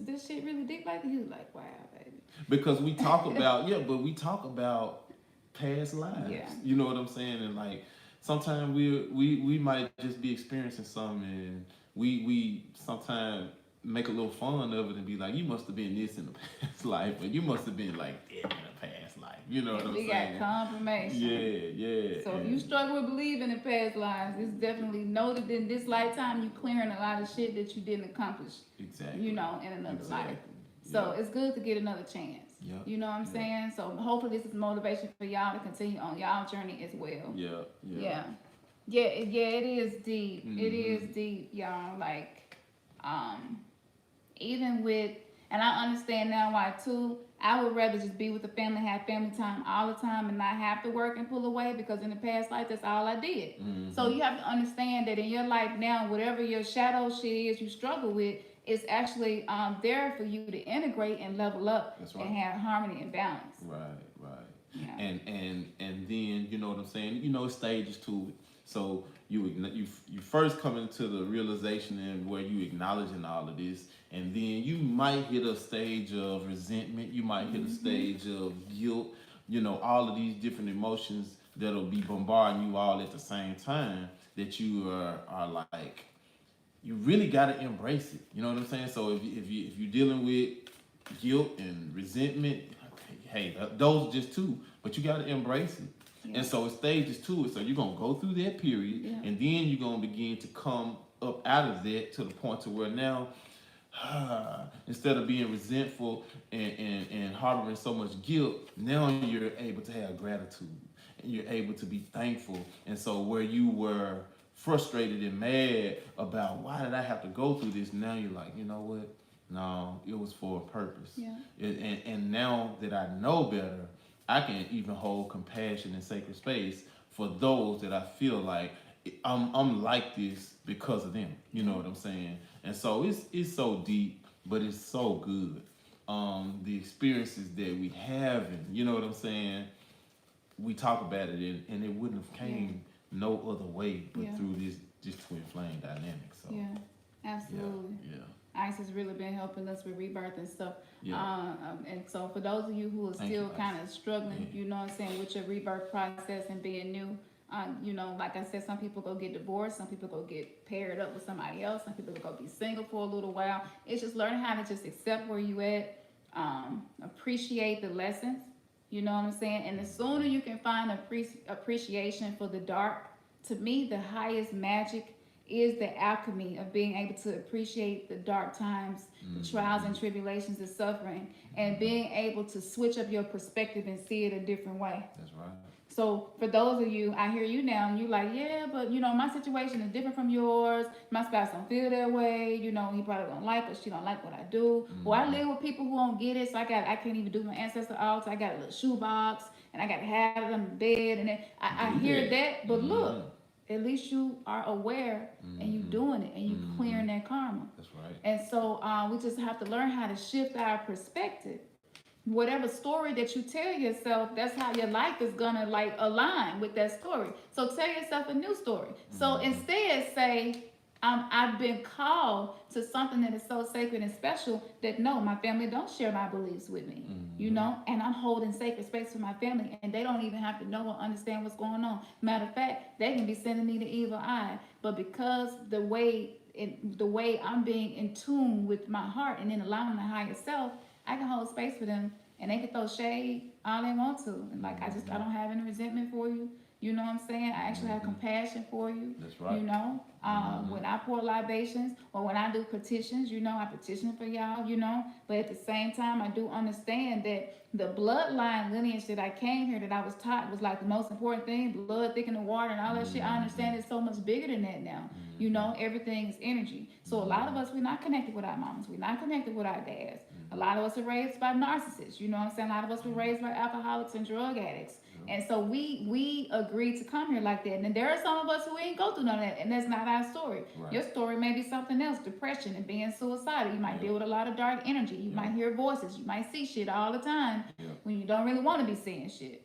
this shit really deep like that? He was like, wow, baby. Because we talk about, but we talk about past lives. Yeah. You know what I'm saying? And like sometimes we might just be experiencing something, and we sometimes make a little fun of it and be like, you must have been this in the past life, or you must have been like that in the past life. You know what I'm We saying? got confirmation. Yeah. So if you struggle with believing in past lives, it's definitely noted in this lifetime you clearing a lot of shit that you didn't accomplish. Exactly. You know, in another life. Yeah. So it's good to get another chance. Yeah. You know what I'm saying? So hopefully this is motivation for y'all to continue on y'all journey as well. Yeah. It is deep. It is deep, y'all. Like, even with, and I understand now why too. I would rather just be with the family, have family time all the time, and not have to work and pull away, because in the past life that's all I did. So you have to understand that in your life now, whatever your shadow shit is you struggle with, is actually there for you to integrate and level up. That's right. And have harmony and balance. Right. Yeah. And then you know what I'm saying. You know, it's stages to it. So you first come into the realization and where you acknowledging all of this, and then you might hit a stage of resentment. You might hit a stage of guilt. You know, all of these different emotions that'll be bombarding you all at the same time. That you are like, you really got to embrace it. You know what I'm saying? So if you're dealing with guilt and resentment, hey, those are just two, but you got to embrace it. Yeah. And so it's stages to it. So you're going to go through that period, and then you're going to begin to come up out of that to the point to where now, instead of being resentful and harboring so much guilt, now you're able to have gratitude, and you're able to be thankful. And so where you were frustrated and mad about, why did I have to go through this? Now you're like, you know what? No, it was for a purpose. Yeah. And now that I know better, I can even hold compassion and sacred space for those that I feel like I'm like this because of them. You know what I'm saying? And so it's so deep, but it's so good. The experiences that we have, and you know what I'm saying, we talk about it, and it wouldn't have came no other way but through this twin flame dynamic. So absolutely. Yeah. Ice has really been helping us with rebirth and stuff. Yeah. And so for those of you who are still kind of struggling, you know what I'm saying, with your rebirth process and being new, you know, like I said, some people go get divorced, some people go get paired up with somebody else, some people go be single for a little while. It's just learning how to just accept where you at, appreciate the lessons, you know what I'm saying? And the sooner you can find appreciation for the dark, to me, the highest magic is the alchemy of being able to appreciate the dark times, the trials and tribulations, the suffering, and being able to switch up your perspective and see it a different way. That's right. So for those of you, I hear you now, and you like, yeah, but you know, my situation is different from yours. My spouse don't feel that way. You know, he probably don't like it. She don't like what I do. Well, I live with people who don't get it, so I can't even do my ancestor altar. I got a little shoebox, and I got to have it on the bed, and then I hear that. But look, at least you are aware, and you doing it, and you clearing that karma. That's right. And so we just have to learn how to shift our perspective. Whatever story that you tell yourself, that's how your life is gonna like align with that story. So tell yourself a new story. So instead say, I've been called to something that is so sacred and special that no, my family don't share my beliefs with me, you know, and I'm holding sacred space for my family, and they don't even have to know or understand what's going on. Matter of fact, they can be sending me the evil eye, but because the way I'm being in tune with my heart and then allowing the higher self, I can hold space for them and they can throw shade all they want to. And like, I don't have any resentment for you. You know what I'm saying? I actually have compassion for you. That's right. You know, when I pour libations or when I do petitions, you know, I petition for y'all, you know. But at the same time, I do understand that the bloodline lineage that I came here, that I was taught was like the most important thing, blood thicker than water and all that shit. I understand it's so much bigger than that now. You know, everything is energy. So a lot of us, we're not connected with our moms. We're not connected with our dads. A lot of us are raised by narcissists. You know what I'm saying? A lot of us were raised by alcoholics and drug addicts. And so we agreed to come here like that. And there are some of us who ain't go through none of that, and that's not our story. Right. Your story may be something else, depression and being suicidal. You might deal with a lot of dark energy. You might hear voices. You might see shit all the time when you don't really want to be seeing shit.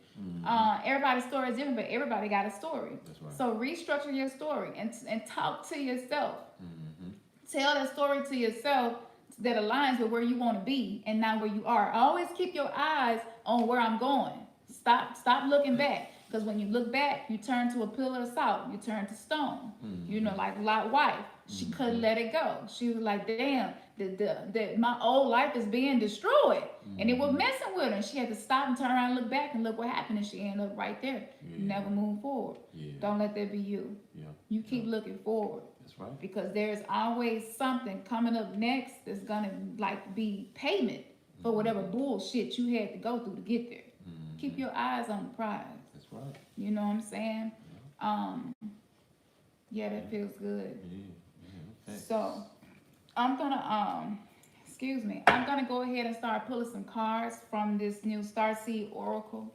Everybody's story is different, but everybody got a story. That's right. So restructure your story and talk to yourself. Tell that story to yourself that aligns with where you want to be and not where you are. Always keep your eyes on where I'm going. Stop looking back, because when you look back, you turn to a pillar of salt. You turn to stone. You know, like Lot's wife, she couldn't let it go. She was like, "Damn, my old life is being destroyed," and it was messing with her. And she had to stop and turn around and look back, and look what happened. And she ended up right there. Never move forward. Don't let that be you. You keep looking forward. That's right. Because there's always something coming up next that's gonna like be payment for whatever bullshit you had to go through to get there. Keep your eyes on the prize. That's right. You know what I'm saying? Yeah, that feels good. Okay. So I'm gonna I'm gonna go ahead and start pulling some cards from this new Starseed Oracle.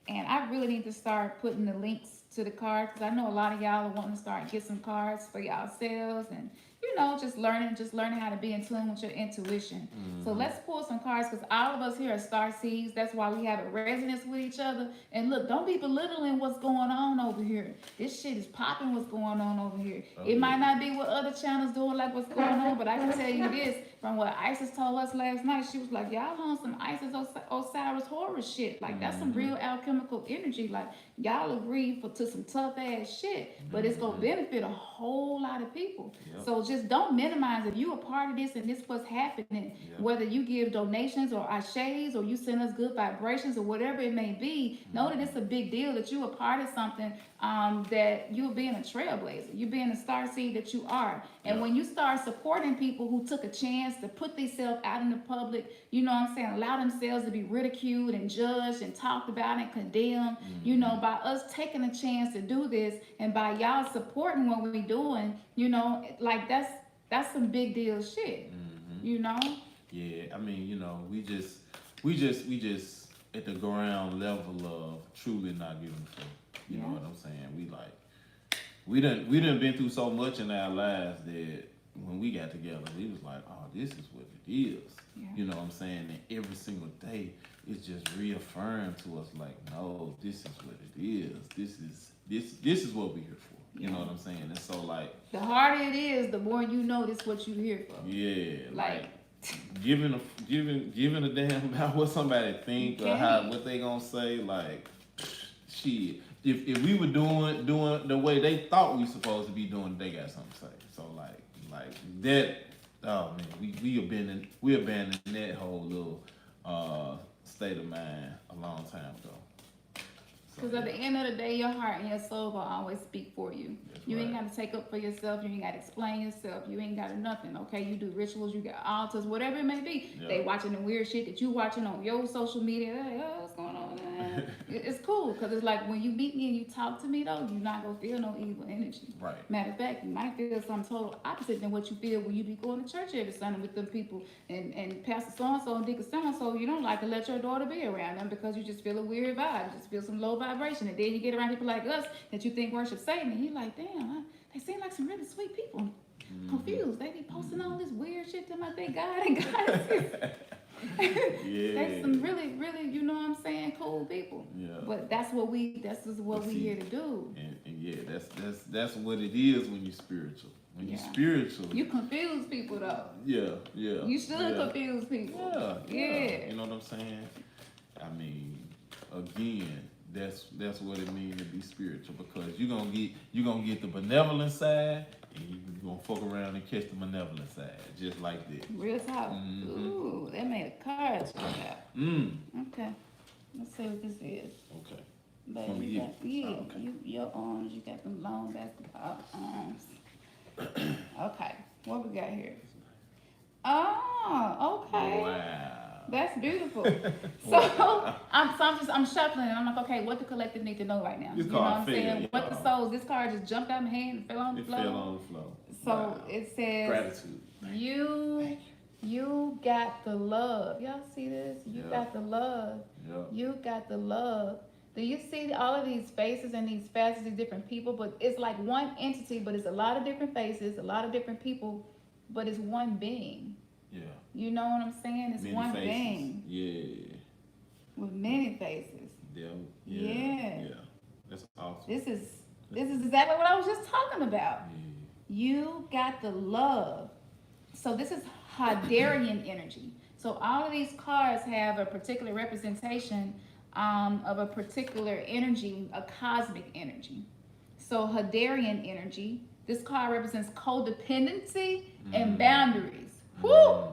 And I really need to start putting the links to the cards, because I know a lot of y'all are wanting to start get some cards for yourselves, and you know, just learning how to be in tune with your intuition. So let's pull some cards, because all of us here are starseeds. That's why we have a resonance with each other. And look, don't be belittling what's going on over here. This shit is popping what's going on over here. It might not be what other channels doing, like what's going on, but I can tell you this, from what Isis told us last night, she was like, y'all on some Isis Osiris horror shit. Like, that's some real alchemical energy. Like, y'all agree to some tough ass shit, but it's gonna benefit a whole lot of people. So just don't minimize if you a part of this and this what's happening. Whether you give donations or ashes or you send us good vibrations or whatever it may be, know that it's a big deal that you a part of something, that you're being a trailblazer. You're being a starseed that you are. And when you start supporting people who took a chance to put themselves out in the public, you know what I'm saying, allow themselves to be ridiculed and judged and talked about and condemned, you know, by us taking a chance to do this and by y'all supporting what we're doing, you know, like that's some big deal shit, you know? Yeah, I mean, you know, we just at the ground level of truly not giving a fuck. You know what I'm saying? We done been through so much in our lives that when we got together, we was like, oh, this is what it is. You know what I'm saying? And every single day, it's just reaffirmed to us like, no, this is what it is. This is what we're here for. You know what I'm saying? And so like, the harder it is, the more you know this what you're here for. Yeah, like giving a damn about what somebody think or what they gonna say. Like, shit. If we were doing the way they thought we supposed to be doing, they got something to say. So like that. Oh man, we abandoned that whole little state of mind a long time ago. Because at the end of the day, your heart and your soul will always speak for you. You ain't got to take up for yourself. You ain't got to explain yourself. You ain't got to nothing, okay? You do rituals, you got altars, whatever it may be. They watching the weird shit that you watching on your social media. Like, oh, what's going on? It's cool, because it's like when you meet me and you talk to me, though, you're not going to feel no evil energy. Right. Matter of fact, you might feel something total opposite than what you feel when you be going to church every Sunday with them people and Pastor so-and-so and Deacon so-and-so. You don't like to let your daughter be around them because you just feel a weird vibe. You just feel some low vibration. And then you get around people like us that you think worship Satan, and you're like, damn, they seem like some really sweet people. Confused. They be posting all this weird shit to my big God and goddesses. They some really, really, you know what I'm saying, cool people. Yeah. But that's what we here to do. And yeah, that's what it is when you're spiritual. When you're spiritual, you confuse people though. Yeah. You should confuse people. Yeah. You know what I'm saying? I mean, again, That's what it means to be spiritual, because you're gonna get the benevolent side, and you're gonna fuck around and catch the malevolent side, just like that. Real talk. Ooh, that made a card jump out. Okay. Let's see what this is. Okay. Baby, you got, yeah, Oh, okay. your arms, you got them long basketball arms. Okay, what we got here? Oh, okay. Wow. That's beautiful. So I'm shuffling and I'm like, okay, what the collective need to know right now? This You know what card I'm fell, saying? What the y'all. souls, this card just jumped out of my hand and fell on the It floor. fell on the floor. So Wow. it says Gratitude. you got the love. Y'all see this? You Yeah. got the love. Yep. You got the love. Do you see all of these faces and these facets, these different people? But it's like one entity, but it's a lot of different faces, a lot of different people, but it's one being. Yeah. You know what I'm saying? It's Many one faces. being Yeah. with many faces. Yeah. Yeah. Yeah. That's awesome. This is exactly what I was just talking about. Yeah. You got the love. So this is Hadarian energy. So all of these cards have a particular representation of a particular energy, a cosmic energy. So Hadarian energy, this card represents codependency and boundaries. Whoo!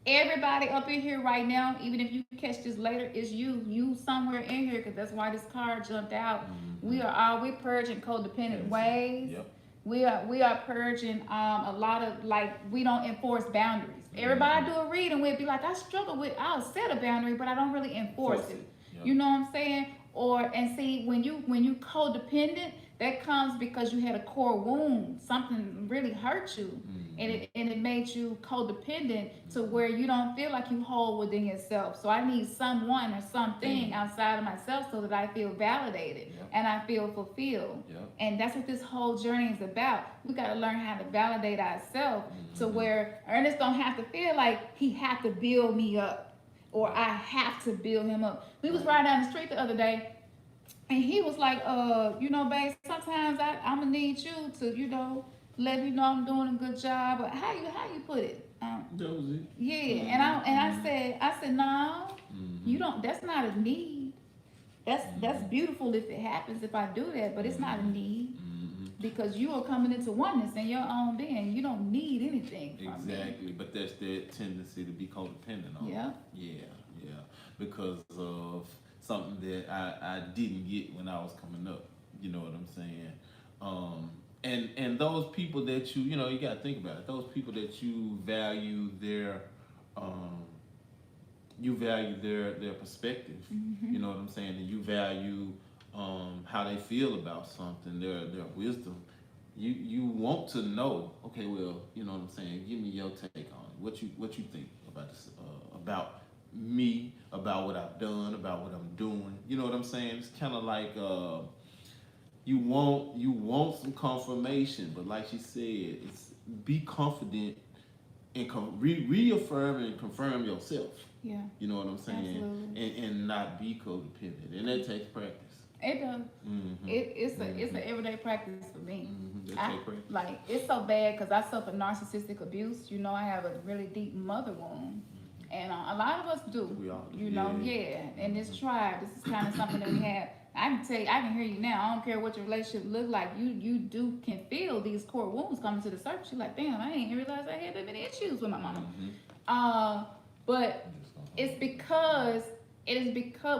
Everybody up in here right now, even if you catch this later, is you somewhere in here, because that's why this card jumped out. We purging codependent ways. Yep. We are purging a lot of, like, we don't enforce boundaries. Everybody do a read and we'd be like, I'll set a boundary, but I don't really enforce it. Yep. You know what I'm saying? And see, when you codependent, that comes because you had a core wound. Something really hurt you, and it made you codependent to where you don't feel like you whole within yourself. So I need someone or something outside of myself so that I feel validated and I feel fulfilled. And that's what this whole journey is about. We got to learn how to validate ourselves to where Ernest don't have to feel like he have to build me up or I have to build him up. We was riding down the street the other day, and he was like, babe, sometimes I'm gonna need you to, let me know I'm doing a good job. But how you put it? That was it. Yeah, and I said, no, you don't. That's not a need. That's beautiful if it happens, if I do that, but it's not a need because you are coming into oneness in your own being. You don't need anything from me. Exactly, but that's their tendency to be codependent on. Yeah. Yeah, because of something that I didn't get when I was coming up. You know what I'm saying? And those people that you got to think about it. Those people that you value their perspective. You know what I'm saying? And you value how they feel about something, their wisdom. You want to know, okay, well, you know what I'm saying? Give me your take on it. What you think about this, about me, about what I've done, about what I'm doing. You know what I'm saying? It's kind of like you want some confirmation, but like she said, it's be confident and reaffirm and confirm yourself. Yeah. You know what I'm saying? Absolutely. And not be codependent, and that takes practice. It does. It's an everyday practice for me. That takes practice. Like, it's so bad because I suffer narcissistic abuse. I have a really deep mother wound. And a lot of us do. We all do. And this tribe, this is kind of something that we have. I can tell you, I can hear you now. I don't care what your relationship look like. You can feel these core wounds coming to the surface. You're like, damn, I didn't realize I had that many issues with my mama. But it is because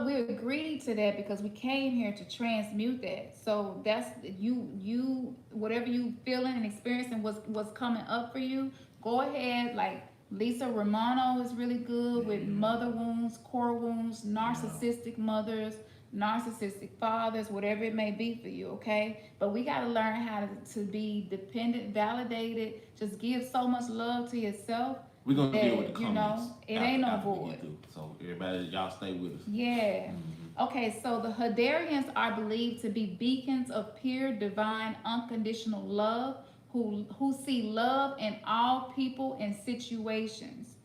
we agreed to that because we came here to transmute that. So that's you whatever you feeling and experiencing what's coming up for you. Go ahead, like Lisa Romano is really good with mother wounds, core wounds, narcissistic mothers, narcissistic fathers, whatever it may be for you, okay? But we got to learn how to be dependent, validated, just give so much love to yourself. We're going to deal with the comments. It ain't no void. So everybody, y'all stay with us. Yeah. Okay, so the Hadarians are believed to be beacons of pure, divine, unconditional love who see love in all people and situations.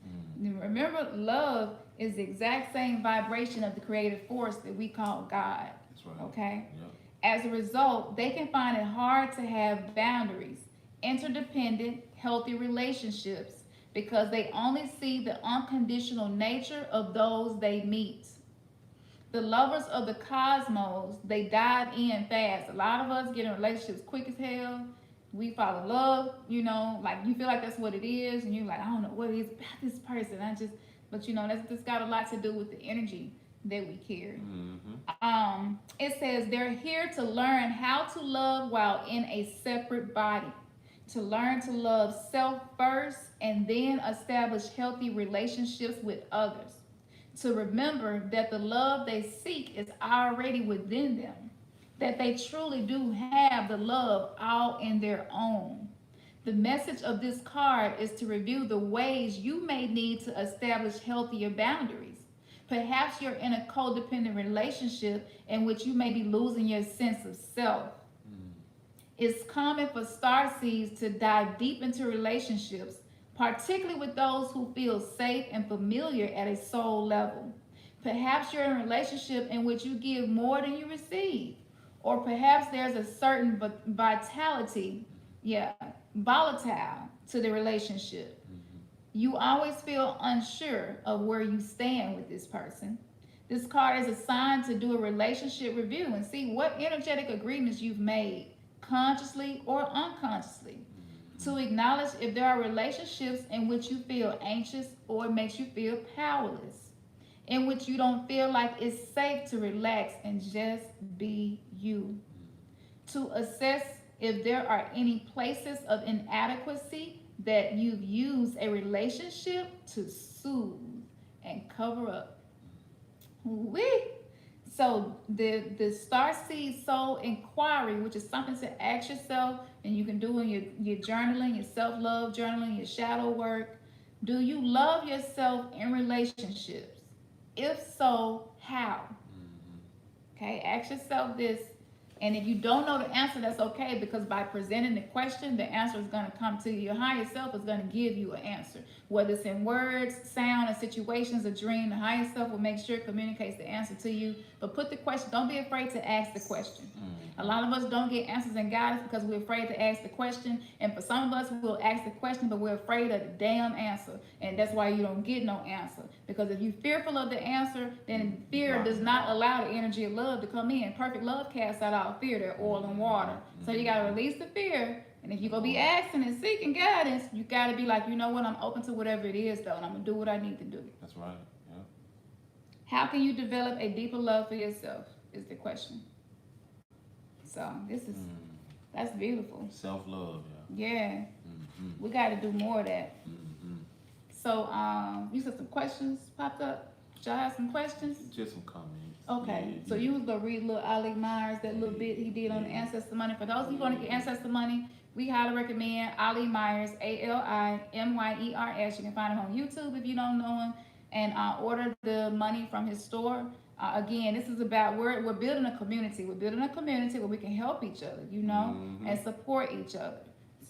Remember, love is the exact same vibration of the creative force that we call God. That's right. Okay? Yep. As a result, they can find it hard to have boundaries, interdependent, healthy relationships, because they only see the unconditional nature of those they meet. The lovers of the cosmos, they dive in fast. A lot of us get in relationships quick as hell. We fall in love, you know, like you feel like that's what it is, and you're like, I don't know what it is about this person. But you know, that's just got a lot to do with the energy that we carry. It says they're here to learn how to love while in a separate body, to learn to love self first and then establish healthy relationships with others, to remember that the love they seek is already within them, that they truly do have the love all in their own. The message of this card is to review the ways you may need to establish healthier boundaries. Perhaps you're in a codependent relationship in which you may be losing your sense of self. It's common for starseeds to dive deep into relationships, particularly with those who feel safe and familiar at a soul level. Perhaps you're in a relationship in which you give more than you receive, or perhaps there's a certain volatile to the relationship. You always feel unsure of where you stand with this person. This card is assigned to do a relationship review and see what energetic agreements you've made, consciously or unconsciously, to acknowledge if there are relationships in which you feel anxious or it makes you feel powerless, in which you don't feel like it's safe to relax and just be you, to assess if there are any places of inadequacy that you've used a relationship to soothe and cover up. Wee. So the Starseed Soul Inquiry, which is something to ask yourself, and you can do in your journaling, your self-love journaling, your shadow work. Do you love yourself in relationships? If so, how? Okay, ask yourself this. And if you don't know the answer, that's okay, because by presenting the question, the answer is going to come to you. Your higher self is going to give you an answer. Whether it's in words, sound, or situations, a dream, the higher self will make sure it communicates the answer to you. But put the question, don't be afraid to ask the question. A lot of us don't get answers and guidance because we're afraid to ask the question. And for some of us, we'll ask the question, but we're afraid of the damn answer. And that's why you don't get no answer. Because if you're fearful of the answer, then fear does not allow the energy of love to come in. Perfect love casts out all fear, that oil and water. So you got to release the fear. And if you're going to be asking and seeking guidance, you got to be like, you know what, I'm open to whatever it is, though, and I'm going to do what I need to do. That's right. Yeah. How can you develop a deeper love for yourself is the question. So this is, that's beautiful. Self-love, yeah. We got to do more of that. So you said some questions popped up. Did y'all have some questions? Just some comments. Okay, so you was gonna read little Ali Myers, that little bit he did on the ancestor money. For those of you who want to get ancestor money, we highly recommend Ali Myers, ALIMYERS. You can find him on YouTube if you don't know him, and order the money from his store. Again, this is about, we're building a community. We're building a community where we can help each other, you know, and support each other.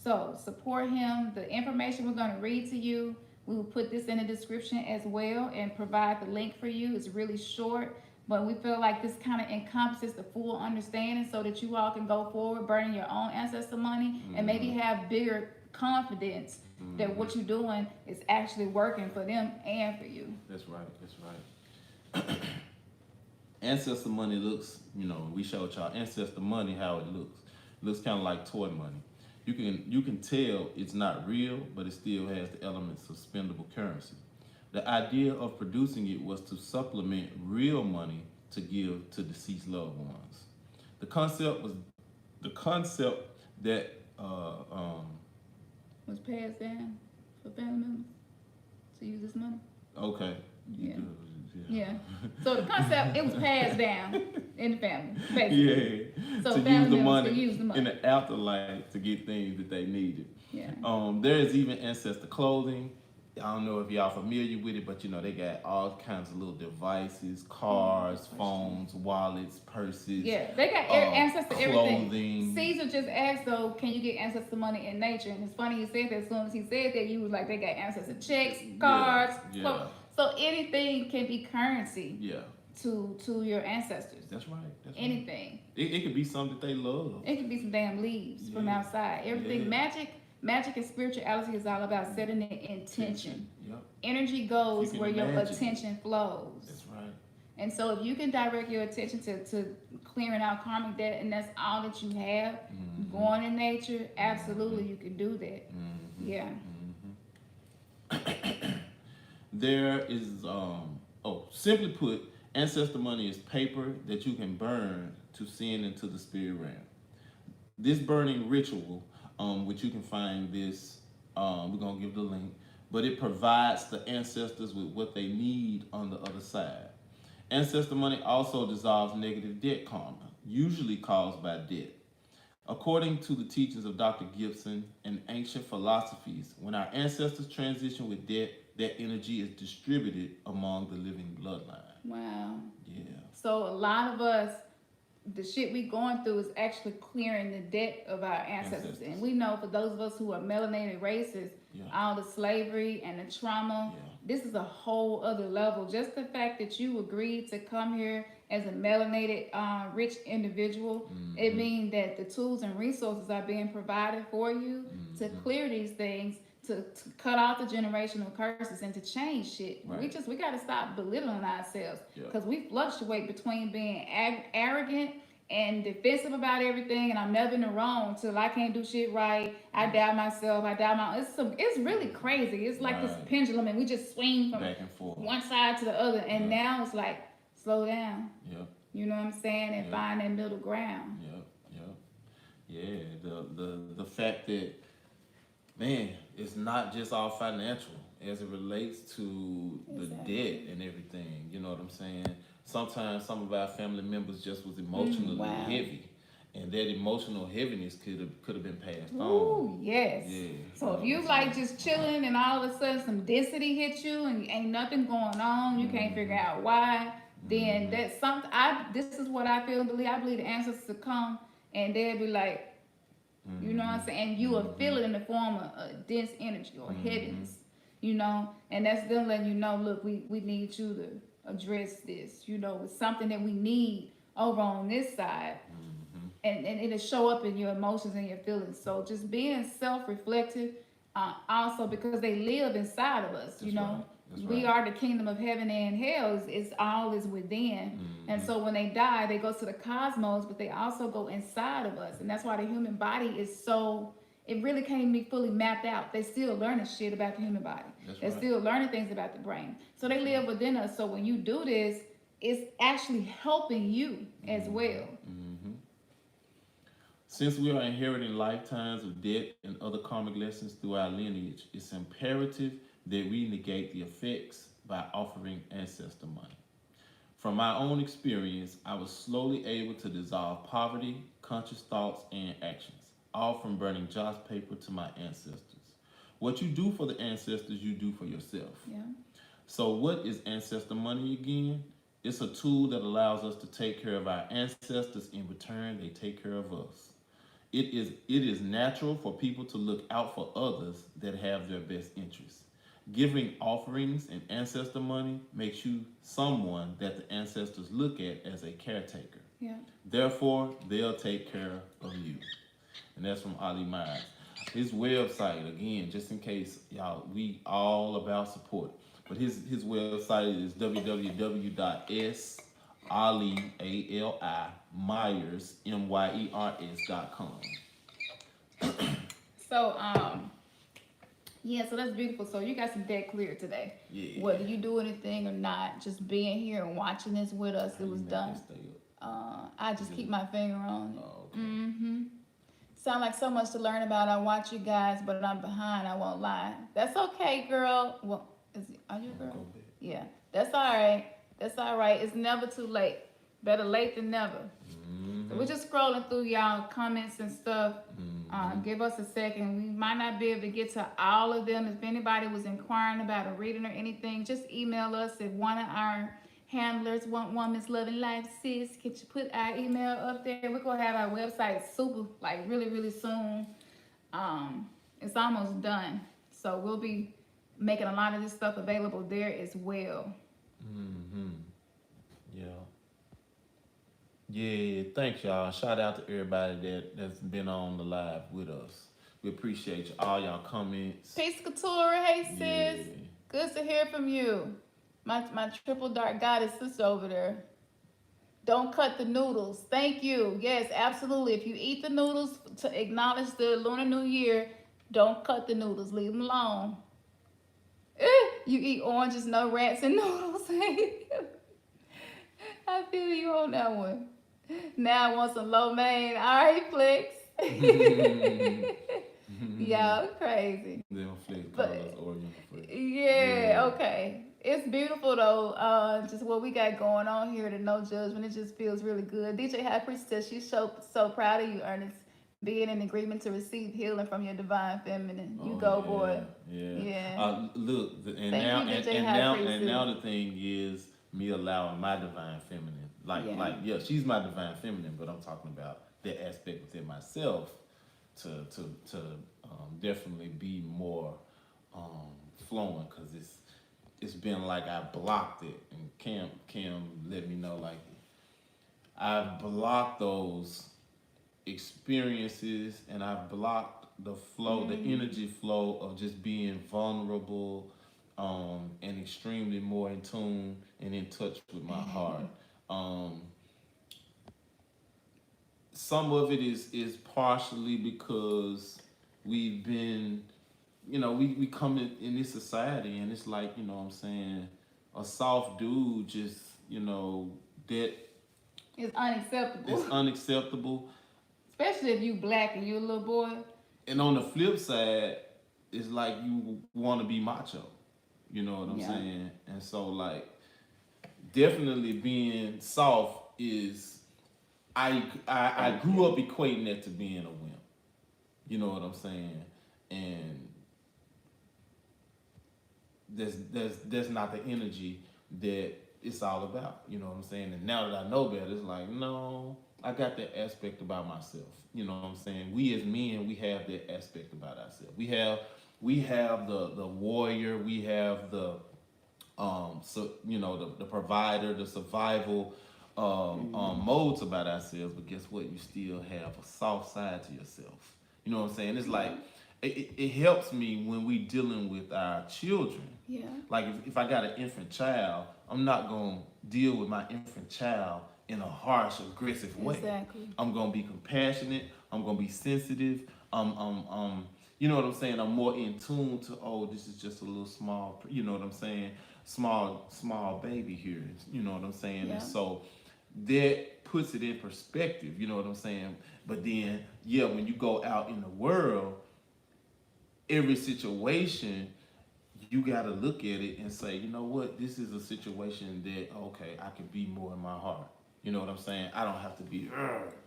So support him. The information we're going to read to you, we will put this in the description as well and provide the link for you. It's really short, but we feel like this kind of encompasses the full understanding so that you all can go forward burning your own ancestor money and maybe have bigger confidence that what you're doing is actually working for them and for you. That's right. That's right. Ancestor money looks, you know, we showed y'all ancestor money how it looks. It looks kind of like toy money. You can tell it's not real, but it still has the elements of spendable currency. The idea of producing it was to supplement real money to give to deceased loved ones. The concept that was passed down for family members to use this money. Okay. Yeah. So the concept, it was passed down in the family, basically. Yeah. So to family use the members money could use the money in the afterlife to get things that they needed. Yeah. There is even ancestor clothing. I don't know if y'all familiar with it, but you know they got all kinds of little devices, cars, phones, wallets, purses. Yeah, they got ancestor everything. Clothing. Caesar just asked though, can you get ancestor money in nature? And it's funny he said that. As soon as he said that, you was like, they got ancestor checks, cards, clothes. So anything can be currency. Yeah. To your ancestors. That's right. That's anything. Right. It could be something that they love. It could be some damn leaves from outside. Everything magic and spirituality is all about setting the intention. Yep. Energy goes where your attention flows. That's right. And so if you can direct your attention to clearing out karmic debt, and that's all that you have going in nature, absolutely you can do that. Yeah. There is, simply put, ancestor money is paper that you can burn to send into the spirit realm. This burning ritual, which you can find this, we're going to give the link, but it provides the ancestors with what they need on the other side. Ancestor money also dissolves negative debt karma, usually caused by debt. According to the teachings of Dr. Gibson and ancient philosophies, when our ancestors transition with debt, that energy is distributed among the living bloodline. Wow. Yeah. So a lot of us, the shit we going through is actually clearing the debt of our ancestors. And we know for those of us who are melanated races, all the slavery and the trauma, this is a whole other level. Just the fact that you agreed to come here as a melanated, rich individual, it means that the tools and resources are being provided for you to clear these things, to cut off the generational curses and to change shit. Right. We got to stop belittling ourselves, because we fluctuate between being arrogant and defensive about everything, and I'm never in the wrong till I can't do shit right. I doubt myself. I doubt my. It's really crazy. It's like this pendulum, and we just swing from back and forth, one side to the other. And now it's like, slow down. Yep. You know what I'm saying? And find that middle ground. Yeah. The fact that, man, it's not just all financial as it relates to the debt and everything. You know what I'm saying? Sometimes some of our family members just was emotionally heavy, and that emotional heaviness could have been passed on. Ooh, yes. Yeah. So if you like just chilling and all of a sudden some density hit you and ain't nothing going on, you can't figure out why, then that's something. This is what I feel and believe. I believe the ancestors will come and they'll be like, you know what I'm saying? And you will feel it in the form of dense energy or heaviness, you know? And that's them letting you know, look, we need you to address this, you know, with something that we need over on this side. And it'll show up in your emotions and your feelings. So just being self-reflective, also because they live inside of us, you know? We are the kingdom of heaven and hell. It's all is within. And so when they die, they go to the cosmos, but they also go inside of us. And that's why the human body is so, it really can't even be fully mapped out. They're still learning shit about the human body. They're still learning things about the brain. So they live within us. So when you do this, it's actually helping you as well. Since we are inheriting lifetimes of debt and other karmic lessons through our lineage, it's imperative that we negate the effects by offering ancestor money. From my own experience, I was slowly able to dissolve poverty, conscious thoughts, and actions, all from burning joss paper to my ancestors. What you do for the ancestors, you do for yourself. So what is ancestor money again? It's a tool that allows us to take care of our ancestors. In return, they take care of us. It is natural for people to look out for others that have their best interests. Giving offerings and ancestor money makes you someone that the ancestors look at as a caretaker. Therefore, they'll take care of you. And that's from Ali Myers. His website, again, just in case y'all, we all about support. But his website is www.myers.com. So, yeah, so that's beautiful. So you got some debt cleared today. Whether you do anything or not, just being here and watching this with us, it was done. I just keep my finger on it. Sound like so much to learn about. I watch you guys, but I'm behind. I won't lie. That's okay, girl. Well, are you a girl? Yeah, that's all right. That's all right. It's never too late. Better late than never. So we're just scrolling through y'all comments and stuff. Give us a second. We might not be able to get to all of them. If anybody was inquiring about a reading or anything, just email us at one of our handlers, One Woman's Loving Life, sis. Can you put our email up there? We're going to have our website super, like really, really soon. It's almost done. So we'll be making a lot of this stuff available there as well. Yeah, thanks y'all. Shout out to everybody that's been on the live with us. We appreciate all y'all comments. Peace Couture, hey sis. Good to hear from you. My triple dark goddess sister over there. Don't cut the noodles. Thank you. Yes, absolutely. If you eat the noodles to acknowledge the Lunar New Year, don't cut the noodles. Leave them alone. You eat oranges, no rats, and noodles. I feel you on that one. Now I want some lo mein. All right, Flex. Y'all crazy. They don't flex call us But Oriental flex. yeah, Yeah. okay. It's beautiful though. Just what we got going on here, the no judgment. It just feels really good. DJ High Priestess, she's so proud of you, Ernest, being in agreement to receive healing from your divine feminine. You Oh go, yeah, boy. yeah. Yeah. Look, Thank you, DJ High and Priestess. now the thing is me allowing my divine feminine, Yeah. yeah, she's my divine feminine, but I'm talking about that aspect within myself to definitely be more flowing, because it's been like I blocked it, and Cam let me know like I've blocked those experiences, and I've blocked the flow, the energy flow of just being vulnerable, and extremely more in tune and in touch with my heart. Um, some of it is partially because we've been, we come in this society, and it's like, what I'm saying, a soft dude just, that It's is unacceptable. unacceptable. Especially if you black and you a little boy. And on the flip side, it's like you want to be macho. You know what I'm Yeah. saying? And so, like, definitely being soft is, I Thank grew you. up equating that to being a wimp. You know what I'm saying? And that's not the energy that it's all about. You know what I'm saying? And now that I know better, it's like, no, I got that aspect about myself. You know what I'm saying? We as men, we have that aspect about ourselves. We have the warrior. We have the the provider, the survival modes about ourselves. But guess what? You still have a soft side to yourself. You know what I'm saying? It's like Yeah. it helps me when we dealing with our children. Yeah. Like if I got an infant child, I'm not gonna deal with my infant child in a harsh, aggressive way. Exactly. I'm gonna be compassionate. I'm gonna be sensitive. You know what I'm saying? I'm more in tune to, oh, this is just a little small, you know what I'm saying? Small baby here. You know what I'm saying? Yeah. And so that puts it in perspective. You know what I'm saying? But then, yeah, when you go out in the world, every situation, you got to look at it and say, you know what, this is a situation that, okay, I can be more in my heart. You know what I'm saying? I don't have to be,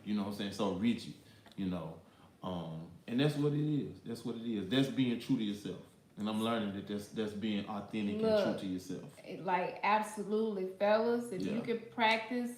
you know what I'm saying, so rigid, you know. And that's what it is. That's what it is. That's being true to yourself. And I'm learning that that's being authentic and true Look, to yourself. like absolutely, fellas, if you Yeah. could practice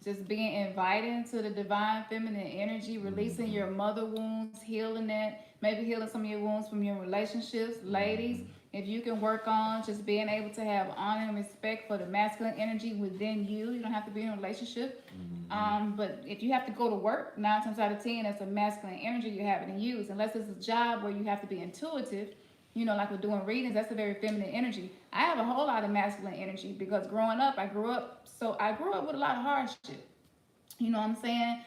just being invited into the divine feminine energy, releasing Mm-hmm. your mother wounds, healing that, maybe healing some of your wounds from your relationships, ladies. Mm-hmm. If you can work on just being able to have honor and respect for the masculine energy within you, you don't have to be in a relationship. Mm-hmm. But if you have to go to work, 9 times out of 10, that's a masculine energy you have to use. Unless it's a job where you have to be intuitive, like we're doing readings, that's a very feminine energy. I have a whole lot of masculine energy because growing up, I grew up with a lot of hardship. You know what I'm saying?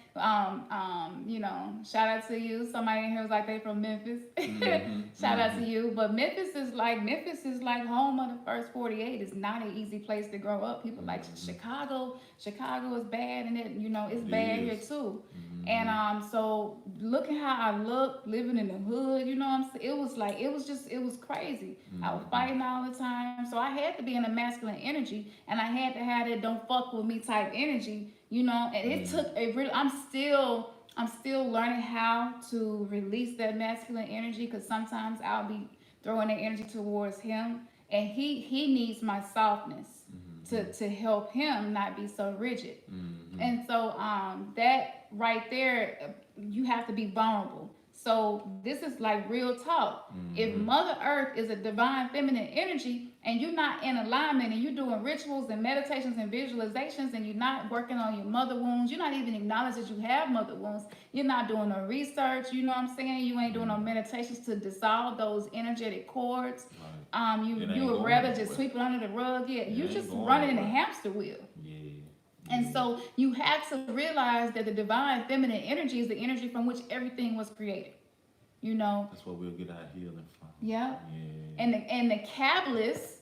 Shout out to you. Somebody in here was like they from Memphis. Mm-hmm. Shout out Mm-hmm. to you. But Memphis is like home of the first 48. It's not an easy place to grow up. People like Mm-hmm. Chicago. Chicago is bad, and it's It bad here is. too. And Mm-hmm. so looking how I look, living in the hood, what I'm saying? It was crazy. I was Mm-hmm. fighting all the time. So I had to be in a masculine energy, and I had to have that don't fuck with me type energy, and it Mm-hmm. took a real I'm still learning how to release that masculine energy, because sometimes I'll be throwing that energy towards him, and he needs my softness Mm-hmm. to help him not be so rigid. Mm-hmm. And so that right there, you have to be vulnerable. So this is like real talk. If Mother Earth is a divine feminine energy and you're not in alignment and you're doing rituals and meditations and visualizations and you're not working on your mother wounds, you're not even acknowledging that you have mother wounds, you're not doing no research, you know what I'm saying? You ain't doing no meditations to dissolve those energetic cords. You would rather just sweep it under the rug. Yeah, you just running in a hamster wheel. Yeah. And so you have to realize that the divine feminine energy is the energy from which everything was created. You know. That's where we'll get our healing from. Yeah. Yeah. And the Kabbalists,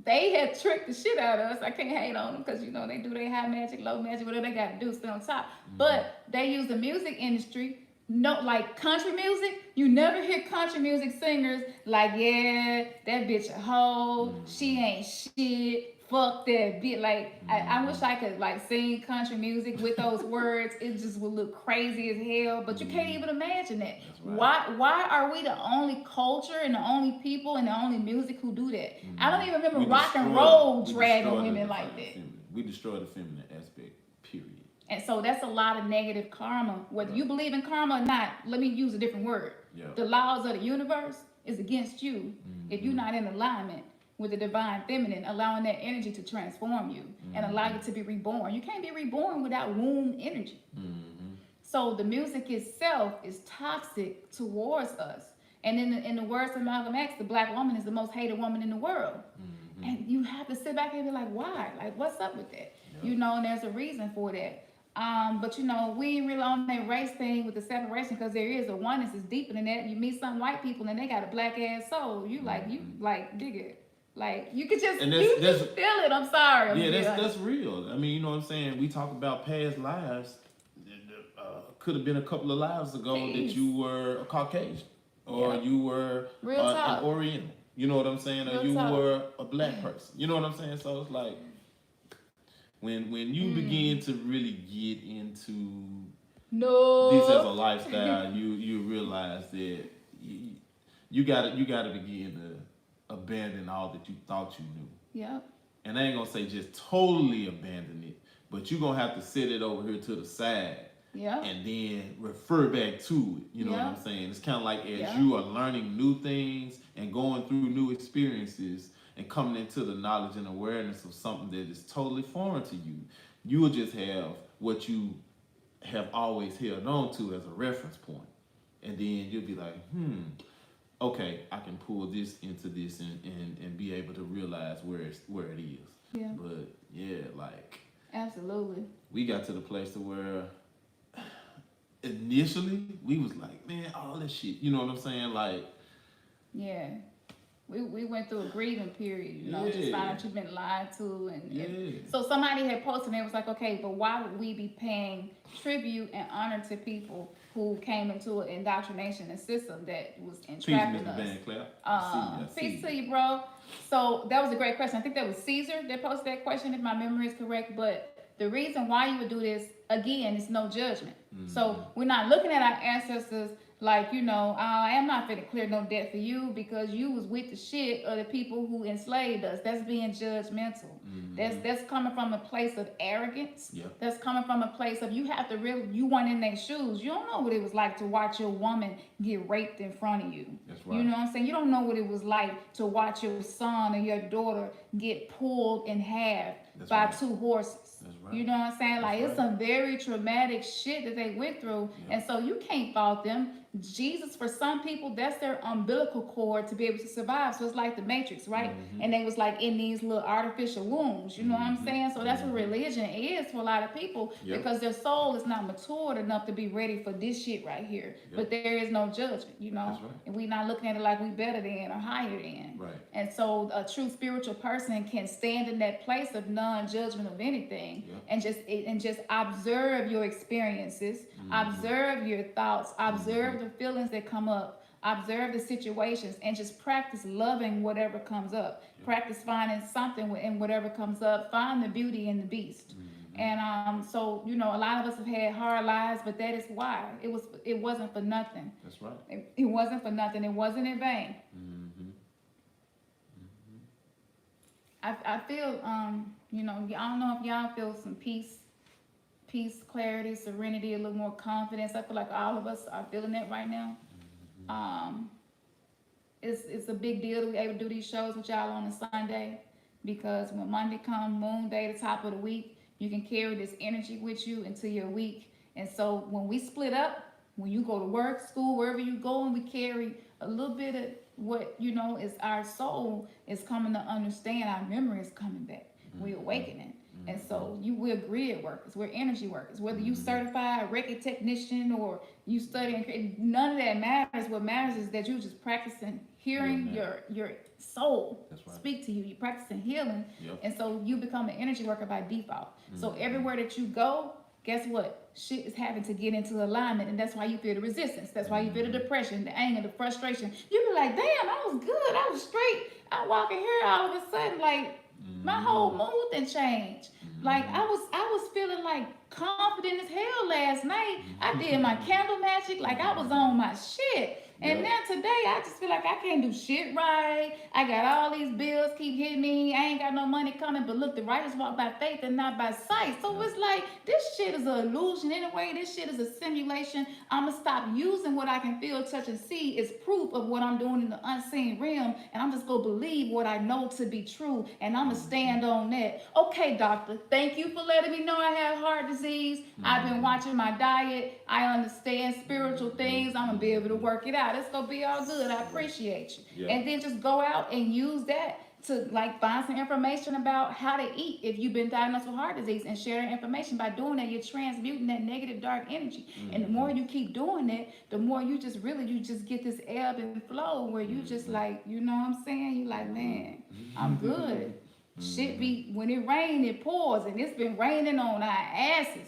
they had tricked the shit out of us. I can't hate on them because you know they do their high magic, low magic, whatever they got to do, stay on top. But they use the music industry. No, like country music, you never hear country music singers like, yeah, that bitch a hoe, she ain't shit. Fuck that bitch. Like, I wish I could like sing country music with those words. It just would look crazy as hell. But you can't even imagine that. Right. Why are we the only culture and the only people and the only music who do that? I don't even remember rock and roll dragging women like that. We destroy the feminine aspect, period. And so that's a lot of negative karma. Whether you believe in karma or not, let me use a different word. Yeah. The laws of the universe is against you if you're not in alignment with the divine feminine, allowing that energy to transform you and allow you to be reborn. You can't be reborn without womb energy. So the music itself is toxic towards us. And in the words of Malcolm X, the black woman is the most hated woman in the world. And you have to sit back and be like, why? Like, what's up with that? You know, and there's a reason for that. But you know, we ain't really on that race thing with the separation because there is a oneness is deeper than that. You meet some white people and they got a black ass soul. You like dig it. Like you could just you just feel it. I'm sorry. Yeah, that's real. I mean, you know what I'm saying? We talk about past lives. Could have been a couple of lives ago that you were a Caucasian or you were an Oriental. You know what I'm saying? Or you were a black person. You know what I'm saying? So it's like when you begin to really get into this as a lifestyle, you realize that you gotta begin to abandon all that you thought you knew. Yep. And I ain't gonna say just totally abandon it, but you're gonna have to set it over here to the side. Yeah. And then refer back to it. You know what I'm saying? It's kind of like as you are learning new things and going through new experiences and coming into the knowledge and awareness of something that is totally foreign to you, you will just have what you have always held on to as a reference point. And then you'll be like, okay, I can pull this into this and be able to realize where it is. Yeah. But yeah, like absolutely. We got to the place to where initially we was like, man, all this shit. You know what I'm saying? Like, yeah. We went through a grieving period, you know, just finding out you've been lied to. And so somebody had posted and it was like, okay, but why would we be paying tribute and honor to people who came into an indoctrination and system that was entrapping us? Peace to you, bro. So that was a great question. I think that was Caesar that posted that question, if my memory is correct. But the reason why you would do this, again, is no judgment. So we're not looking at our ancestors like, you know, I am not finna clear no debt for you because you was with the shit of the people who enslaved us. That's being judgmental. That's coming from a place of arrogance. That's coming from a place of you weren't in their shoes. You don't know what it was like to watch your woman get raped in front of you. That's right. You know what I'm saying? You don't know what it was like to watch your son or your daughter get pulled in half by two horses. You know what I'm saying? Like, it's some very traumatic shit that they went through. And so you can't fault them. Jesus, for some people, that's their umbilical cord to be able to survive. So it's like the Matrix, right? And they was like in these little artificial wombs. You know what I'm saying? So that's what religion is for a lot of people because their soul is not matured enough to be ready for this shit right here. But there is no judgment, you know? And we're not looking at it like we better than or higher than. And so a true spiritual person can stand in that place of non-judgment of anything and just observe your experiences, observe your thoughts, observe the feelings that come up, observe the situations, and just practice loving whatever comes up. Practice finding something in whatever comes up. Find the beauty in the beast. And so, you know, a lot of us have had hard lives, but that is why. It wasn't for nothing. That's right. It wasn't for nothing. It wasn't in vain. I feel, you know, I don't know if y'all feel some peace, clarity, serenity, a little more confidence. I feel like all of us are feeling that right now. Um, it's a big deal that we're able to do these shows with y'all on a Sunday, because when Monday comes, Moon Day, the top of the week, you can carry this energy with you into your week. And so when we split up, when you go to work, school, wherever you go, and we carry a little bit of what is our soul is coming to understand. Our memory is coming back. We're awakening. And so we're grid workers, we're energy workers. Whether you certified a record technician or you studying, none of that matters. What matters is that you're just practicing hearing your soul speak to you. You're practicing healing. And so you become an energy worker by default. So everywhere that you go, guess what? Shit is having to get into alignment, and that's why you feel the resistance. That's why you feel the depression, the anger, the frustration. You be like, damn, I was good, I was straight. I'm walking here all of a sudden, like my whole mood done changed. Like I was feeling like confident as hell last night. I did my candle magic, like I was on my shit. And now today I just feel like I can't do shit right. I got all these bills keep hitting me. I ain't got no money coming. But look, the righteous walk by faith and not by sight. So it's like this shit is an illusion anyway. This shit is a simulation. I'ma stop using what I can feel, touch, and see as proof of what I'm doing in the unseen realm. And I'm just gonna believe what I know to be true. And I'ma stand on that. Okay, doctor, thank you for letting me know I have heart disease. I've been watching my diet. I understand spiritual things. I'm gonna be able to work it out. It's gonna be all good. I appreciate you. And then just go out and use that to like find some information about how to eat if you've been diagnosed with heart disease, and share that information. By doing that, you're transmuting that negative dark energy. And the more you keep doing it, the more you just get this ebb and flow where you just like, you know what I'm saying? You like, man, I'm good. Shit be, when it rains, it pours, and it's been raining on our asses.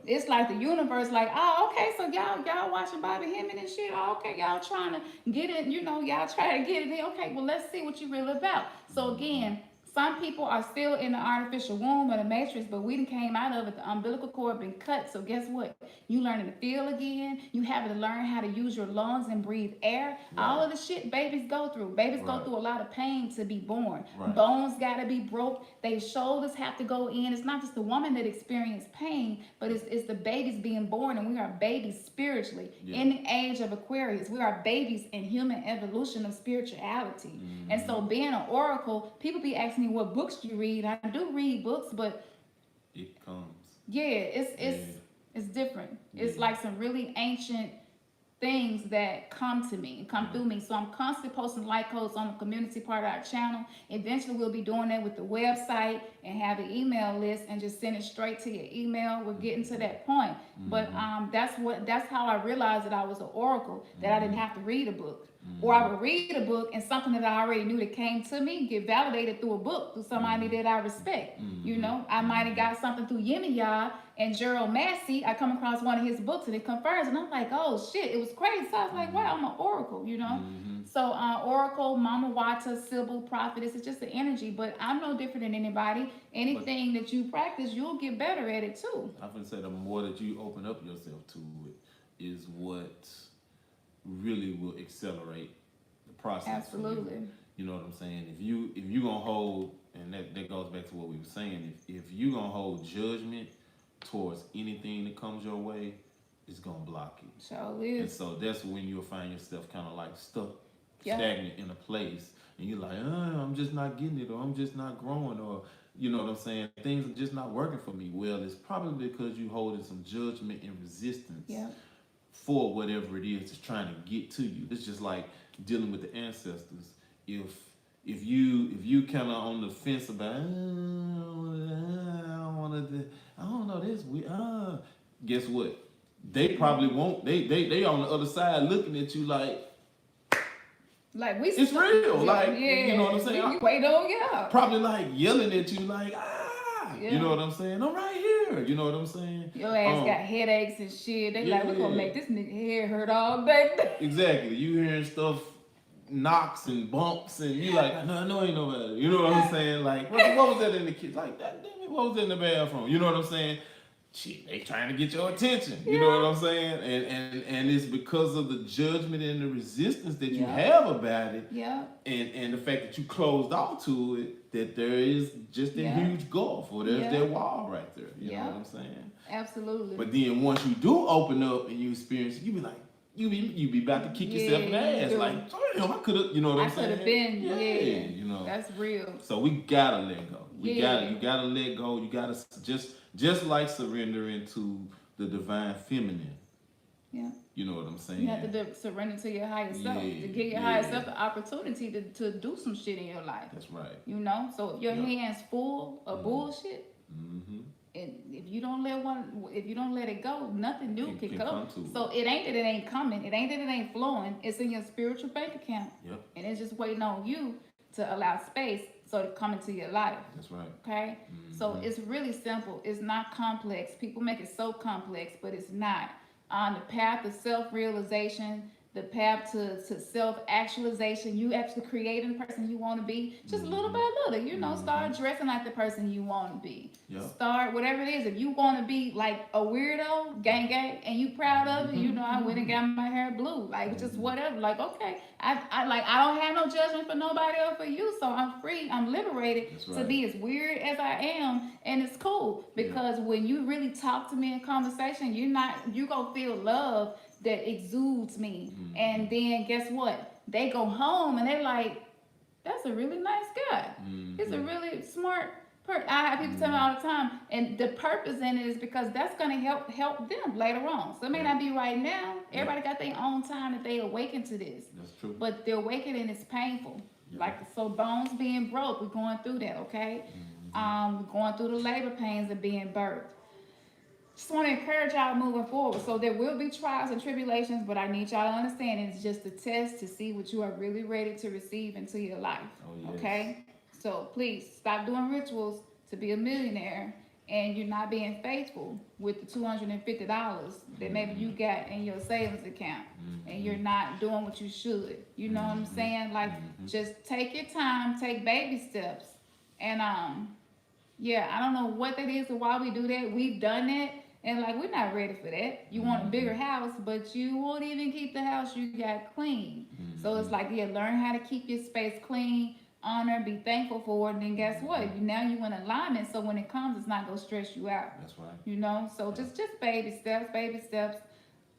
It's like the universe, like, oh, okay, so y'all watching Bobby Hemming and shit. Oh, okay, y'all trying to get it, y'all try to get it in. Okay, well, let's see what you really about. So again, some people are still in the artificial womb or the matrix, but we done came out of it. The umbilical cord been cut. So guess what? You learning to feel again. You having to learn how to use your lungs and breathe air. All of the shit babies go through. Babies go through a lot of pain to be born. Bones got to be broke. Their shoulders have to go in. It's not just the woman that experiences pain, but it's the babies being born, and we are babies spiritually. In the age of Aquarius, we are babies in human evolution of spirituality. And so being an oracle, people be asking me what books you read. I do read books, but it comes. It's different. It's like some really ancient things that come to me and come through me. So I'm constantly posting light codes on the community part of our channel. Eventually we'll be doing that with the website and have an email list and just send it straight to your email. We're getting to that point. But that's how I realized that I was an oracle, that I didn't have to read a book. Or I would read a book, and something that I already knew that came to me get validated through a book, through somebody that I respect. I might have got something through Yemiya and Gerald Massey. I come across one of his books and it confirms, and I'm like, oh shit, it was crazy. So I was like, wow, I'm an oracle, So oracle, Mama Wata, Sybil, prophetess, it's just the energy. But I'm no different than anybody. Anything that you practice, you'll get better at it too. I would say the more that you open up yourself to it is what really will accelerate the process. Absolutely. You know what I'm saying? If you gonna hold, and that goes back to what we were saying, if you gonna hold judgment towards anything that comes your way, it's gonna block you. So is. And so that's when you'll find yourself kind of like stuck, stagnant in a place, and you're like, I'm just not getting it, or I'm just not growing, or you know what I'm saying? Things are just not working for me. Well, it's probably because you holding some judgment and resistance for whatever it is that's trying to get to you. It's just like dealing with the ancestors. If you kind of on the fence about, I don't know this, guess what? They probably won't. They on the other side looking at you like we. It's real. Like you know what I'm saying? You wait on Probably like yelling at you like you know what I'm saying? I'm right here. You know what I'm saying? Your ass got headaches and shit. They like, we're gonna make this nigga hair hurt all day. Exactly. You hearing stuff, knocks and bumps, and you like, no, ain't no better. You know what I'm saying? Like, what was that in the kids? Like, that damn it, what was that in the bathroom? You know what I'm saying? Shit, they trying to get your attention. You know what I'm saying? And it's because of the judgment and the resistance that you have about it. And the fact that you closed off to it, that there is just a huge gulf, or there's that wall right there. You know what I'm saying? Absolutely. But then once you do open up and you experience it, you be like, you be about to kick yourself in the ass. do. Like, damn, I could have, you know what I'm saying? I could have been, yeah, you know. That's real. So we gotta let go. You Yeah. gotta let go. You gotta just like surrendering to the divine feminine. Yeah. You know what I'm saying? You have to surrender to your higher self, to give your higher self the opportunity to do some shit in your life. That's right. You know, so if your hands full of bullshit, Mm-hmm. and if you don't let it go, nothing new can come. To so it ain't that it ain't coming. It ain't that it ain't flowing. It's in your spiritual bank account. Yep. And it's just waiting on you to allow space so to come into your life. That's right. Okay? Mm-hmm. So it's really simple. It's not complex. People make it so complex, but it's not. On the path of self-realization, the path to self-actualization, you actually creating the person you want to be, just little by little, you know, start dressing like the person you want to be. Yep. Start, whatever it is, if you want to be like a weirdo, gang, and you proud of it, you know, I went and got my hair blue, like just whatever, like, okay, I don't have no judgment for nobody else for you, so I'm free, I'm liberated to be as weird as I am, and it's cool, because when you really talk to me in conversation, you gonna feel love that exudes me. And then guess what? They go home and they're like, that's a really nice guy. He's a really smart person. I have people tell me all the time, and the purpose in it is because that's gonna help them later on. So it may not be right now. Everybody got their own time that they awaken to this. That's true. But the awakening is painful. Like, so bones being broke, we're going through that, okay? We're going through the labor pains of being birthed. Just want to encourage y'all moving forward. So there will be trials and tribulations, but I need y'all to understand it's just a test to see what you are really ready to receive into your life. Okay? So please stop doing rituals to be a millionaire, and you're not being faithful with the $250 that maybe you got in your savings account, and you're not doing what you should. You know what I'm saying? Like, just take your time, take baby steps, and I don't know what that is or why we do that. We've done that. And like, we're not ready for that. You want a bigger house, but you won't even keep the house you got clean. So it's like, learn how to keep your space clean, honor, be thankful for it, and then guess what? Now you in alignment, so when it comes, it's not gonna stress you out. That's right. You know, so just baby steps.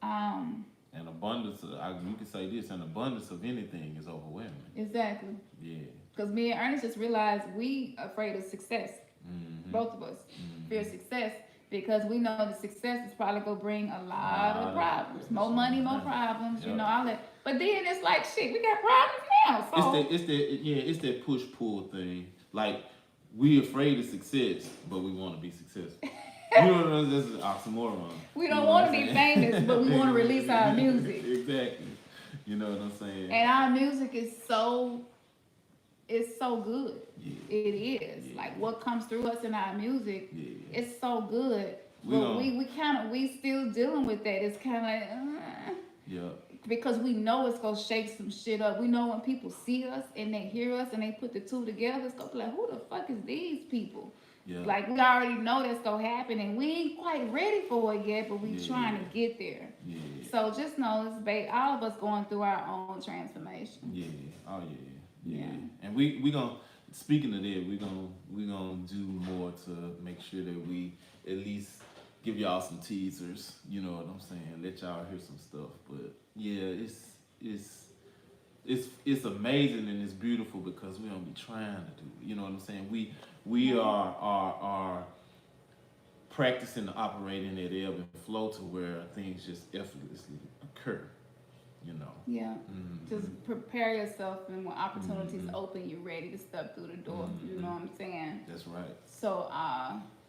An abundance of, you can say this, an abundance of anything is overwhelming. Exactly. Yeah. Because me and Ernest just realized we afraid of success. Both of us fear success. Because we know the success is probably gonna bring a lot of problems. More money, more problems, you know, all that. But then it's like, shit, we got problems now. So it's that push-pull thing. Like, we afraid of success, but we want to be successful. You know, this is an oxymoron. We don't want to be famous, but we want to release our music. Exactly. You know what I'm saying? And our music is so good. Yeah. It is. Yeah. Like, what comes through us in our music, it's so good. We still dealing with that. It's kind of like, because we know it's gonna shake some shit up. We know when people see us and they hear us and they put the two together, it's gonna be like, who the fuck is these people? Yeah. Like, we already know that's gonna happen, and we ain't quite ready for it yet, but we trying to get there. Yeah. So just know it's all of us going through our own transformation. Yeah. Oh yeah. And we gonna, speaking of that, we gonna do more to make sure that we at least give y'all some teasers. You know what I'm saying? Let y'all hear some stuff. But yeah, it's amazing and it's beautiful because we don't be trying to do it. You know what I'm saying? We are practicing operating that ebb and flow to where things just effortlessly occur. You know. Yeah. Just prepare yourself, and when opportunities open, you're ready to step through the door. You know what I'm saying? That's right. So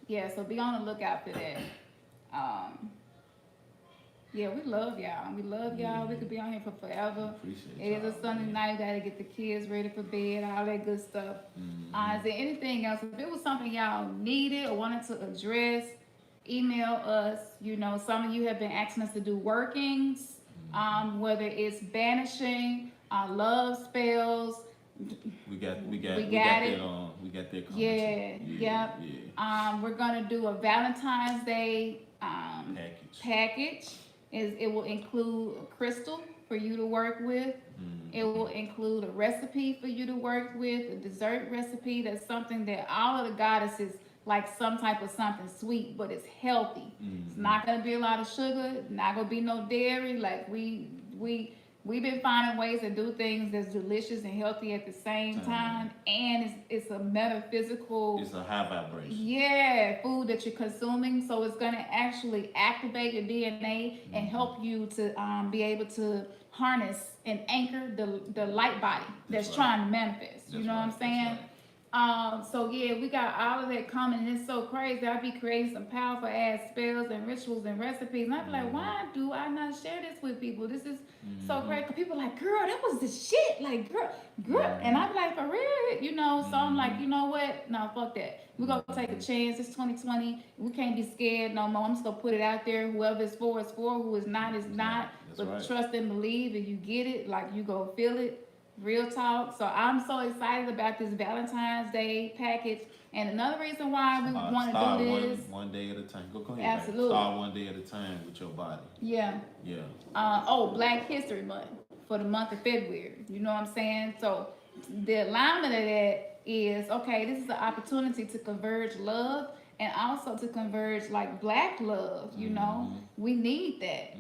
so be on the lookout for that. We love y'all. We love y'all. We could be on here for forever. Appreciate it is a Sunday night. You gotta get the kids ready for bed, all that good stuff. Is there anything else? If it was something y'all needed or wanted to address, email us. You know, some of you have been asking us to do workings. Whether it's banishing, love spells. We got that coming. We're gonna do a Valentine's Day package. It will include a crystal for you to work with. It will include a recipe for you to work with, a dessert recipe. That's something that all of the goddesses like, some type of something sweet, but it's healthy. It's not gonna be a lot of sugar, not gonna be no dairy. Like, we we've been finding ways to do things that's delicious and healthy at the same time, and it's a metaphysical. It's a high vibration. Yeah, food that you're consuming, so it's gonna actually activate your DNA and help you to be able to harness and anchor the light body that's trying to manifest. You know what I'm saying? So yeah, we got all of that coming, and it's so crazy. I be creating some powerful ass spells and rituals and recipes, and I be like, why do I not share this with people? This is so crazy. Cause people like, girl, that was the shit. Like, girl, and I be like, for real, you know. So I'm like, you know what? No, fuck that. We're gonna take a chance. It's 2020. We can't be scared no more. I'm just gonna put it out there. Whoever is for is for. Who is not is not. But trust and believe. If you get it, like you go feel it. Real talk. So I'm so excited about this Valentine's Day package. And another reason why we want to do this. One day at a time. Go ahead. Absolutely. Start one day at a time with your body. Yeah. Yeah. Black History Month for the month of February. You know what I'm saying? So the alignment of that is, okay, this is the opportunity to converge love and also to converge like black love. You know, we need that.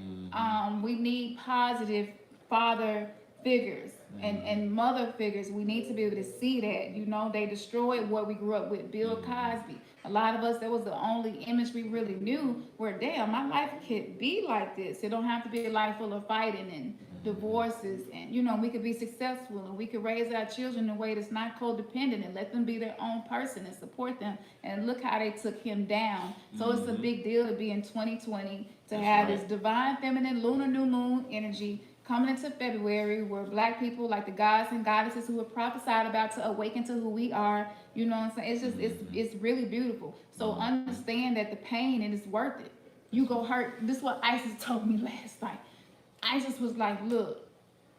We need positive father figures and mother figures. We need to be able to see that. You know, they destroyed what we grew up with. Bill Cosby. A lot of us, that was the only image we really knew where, damn, my life could be like this. It don't have to be a life full of fighting and divorces, and you know, we could be successful and we could raise our children in a way that's not codependent and let them be their own person and support them. And look how they took him down. So it's a big deal to be in 2020 to have this divine feminine lunar new moon energy coming into February, where black people, like the gods and goddesses who were prophesied about, to awaken to who we are. You know what I'm saying? It's just it's really beautiful. So understand that the pain, and it's worth it. You go hurt. This is what Isis told me last night. Isis was like, look,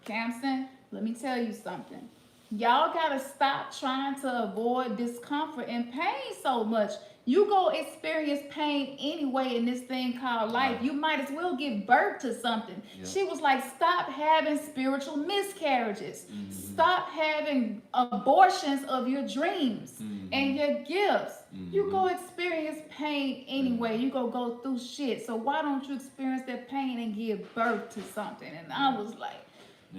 Camson, let me tell you something. Y'all gotta stop trying to avoid discomfort and pain so much. You go experience pain anyway in this thing called life. You might as well give birth to something. She was like, stop having spiritual miscarriages. Stop having abortions of your dreams and your gifts. You go experience pain anyway. You go through shit. So why don't you experience that pain and give birth to something? And I was like,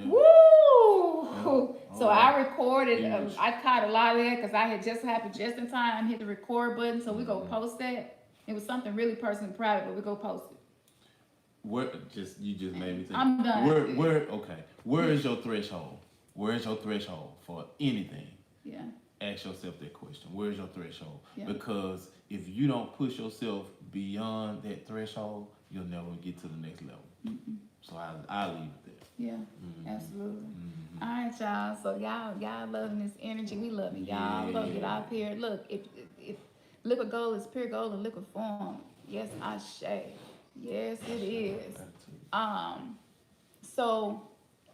woo! So I recorded. I caught a lot of that because I had just happened just in time. Hit the record button, so we go post that. It was something really personal, private, but we go post it. You just made me think. I'm done. Where is your threshold? Where is your threshold for anything? Yeah. Ask yourself that question. Where is your threshold? Yeah. Because if you don't push yourself beyond that threshold, you'll never get to the next level. So I'll leave it there. Yeah, absolutely. All right, y'all. So y'all loving this energy. We love it, y'all. We're gonna get out here. Look, if liquid gold is pure gold in liquid form, yes, I say. Yes, it is. So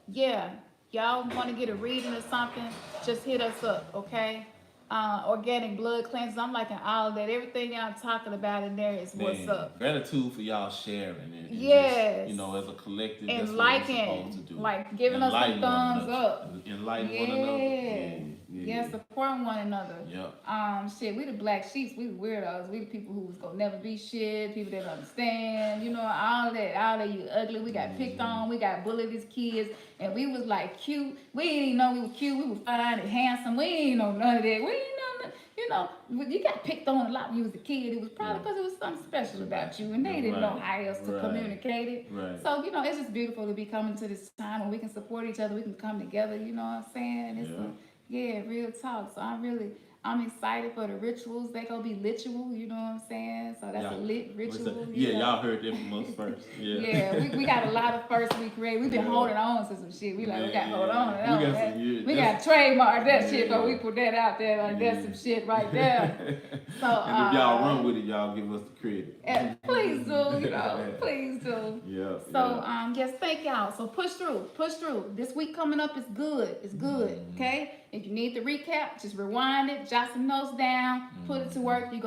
yeah, y'all want to get a reading or something? Just hit us up, okay? Organic blood cleanses. I'm liking all of that. Everything y'all talking about in there is what's up. Gratitude for y'all sharing it. Yes. Just, as a collective, and that's liking, what we're supposed to do. Like giving us a thumbs up. Enlighten one another. Yeah, supporting one another. Yep. Shit, we the black sheeps, we the weirdos, we the people who's gonna never be shit, people that don't understand, you know, all that you ugly, we got picked on, we got bullied as kids, and we was like cute, we didn't even know we were cute, we were fine and handsome, we didn't know none of that, we didn't know nothing. You know, you got picked on a lot when you was a kid. It was probably because it was something special about you, and they didn't know how else to communicate it. So, it's just beautiful to be coming to this time when we can support each other, we can come together, you know what I'm saying? It's real talk. So I'm excited for the rituals. They gonna be literal, you know what I'm saying? So that's a lit ritual. Y'all heard that from us first. We got a lot of firsts we created. We've been holding on to some shit. We got to hold on. We got to trademark that shit, but we put that out there. Like that's some shit right there. So and if y'all run with it, y'all give us the credit. And please do, please do. So yes, thank y'all. So push through. This week coming up is good. It's good. Okay. If you need the recap, just rewind it, jot some notes down, put it to work. You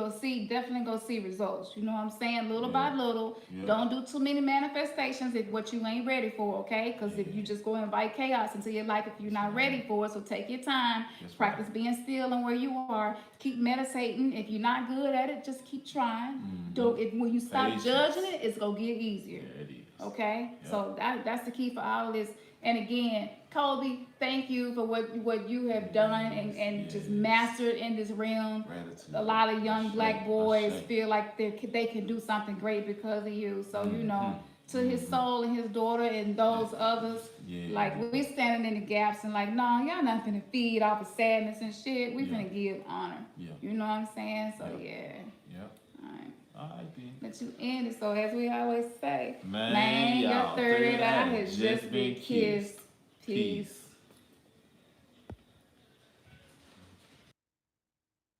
definitely go see results. You know what I'm saying? Little by little. Don't do too many manifestations if what you ain't ready for, okay? Because if you just go invite chaos into your life if you're not ready for it, so take your time. Practice being still and where you are. Keep meditating. If you're not good at it, just keep trying. When you stop judging it, it's gonna get easier. Yeah, it is. Okay, Yep. so that's the key for all of this. And again, Kobe, thank you for what you have done and just mastered in this realm. Gratitude. A lot of young black boys Ashe. feel like they can do something great because of you. So you know, to his Mhm. soul and his daughter and those others, Yeah. like we standing in the gaps and like, no, y'all not finna feed off of sadness and shit. We Yeah. finna give honor. Yeah. You know what I'm saying? So Yeah. yeah. Yep. All right. All right, then. Let you end it. So as we always say, Man, your y'all, third eye has just been kissed. Peace. Peace.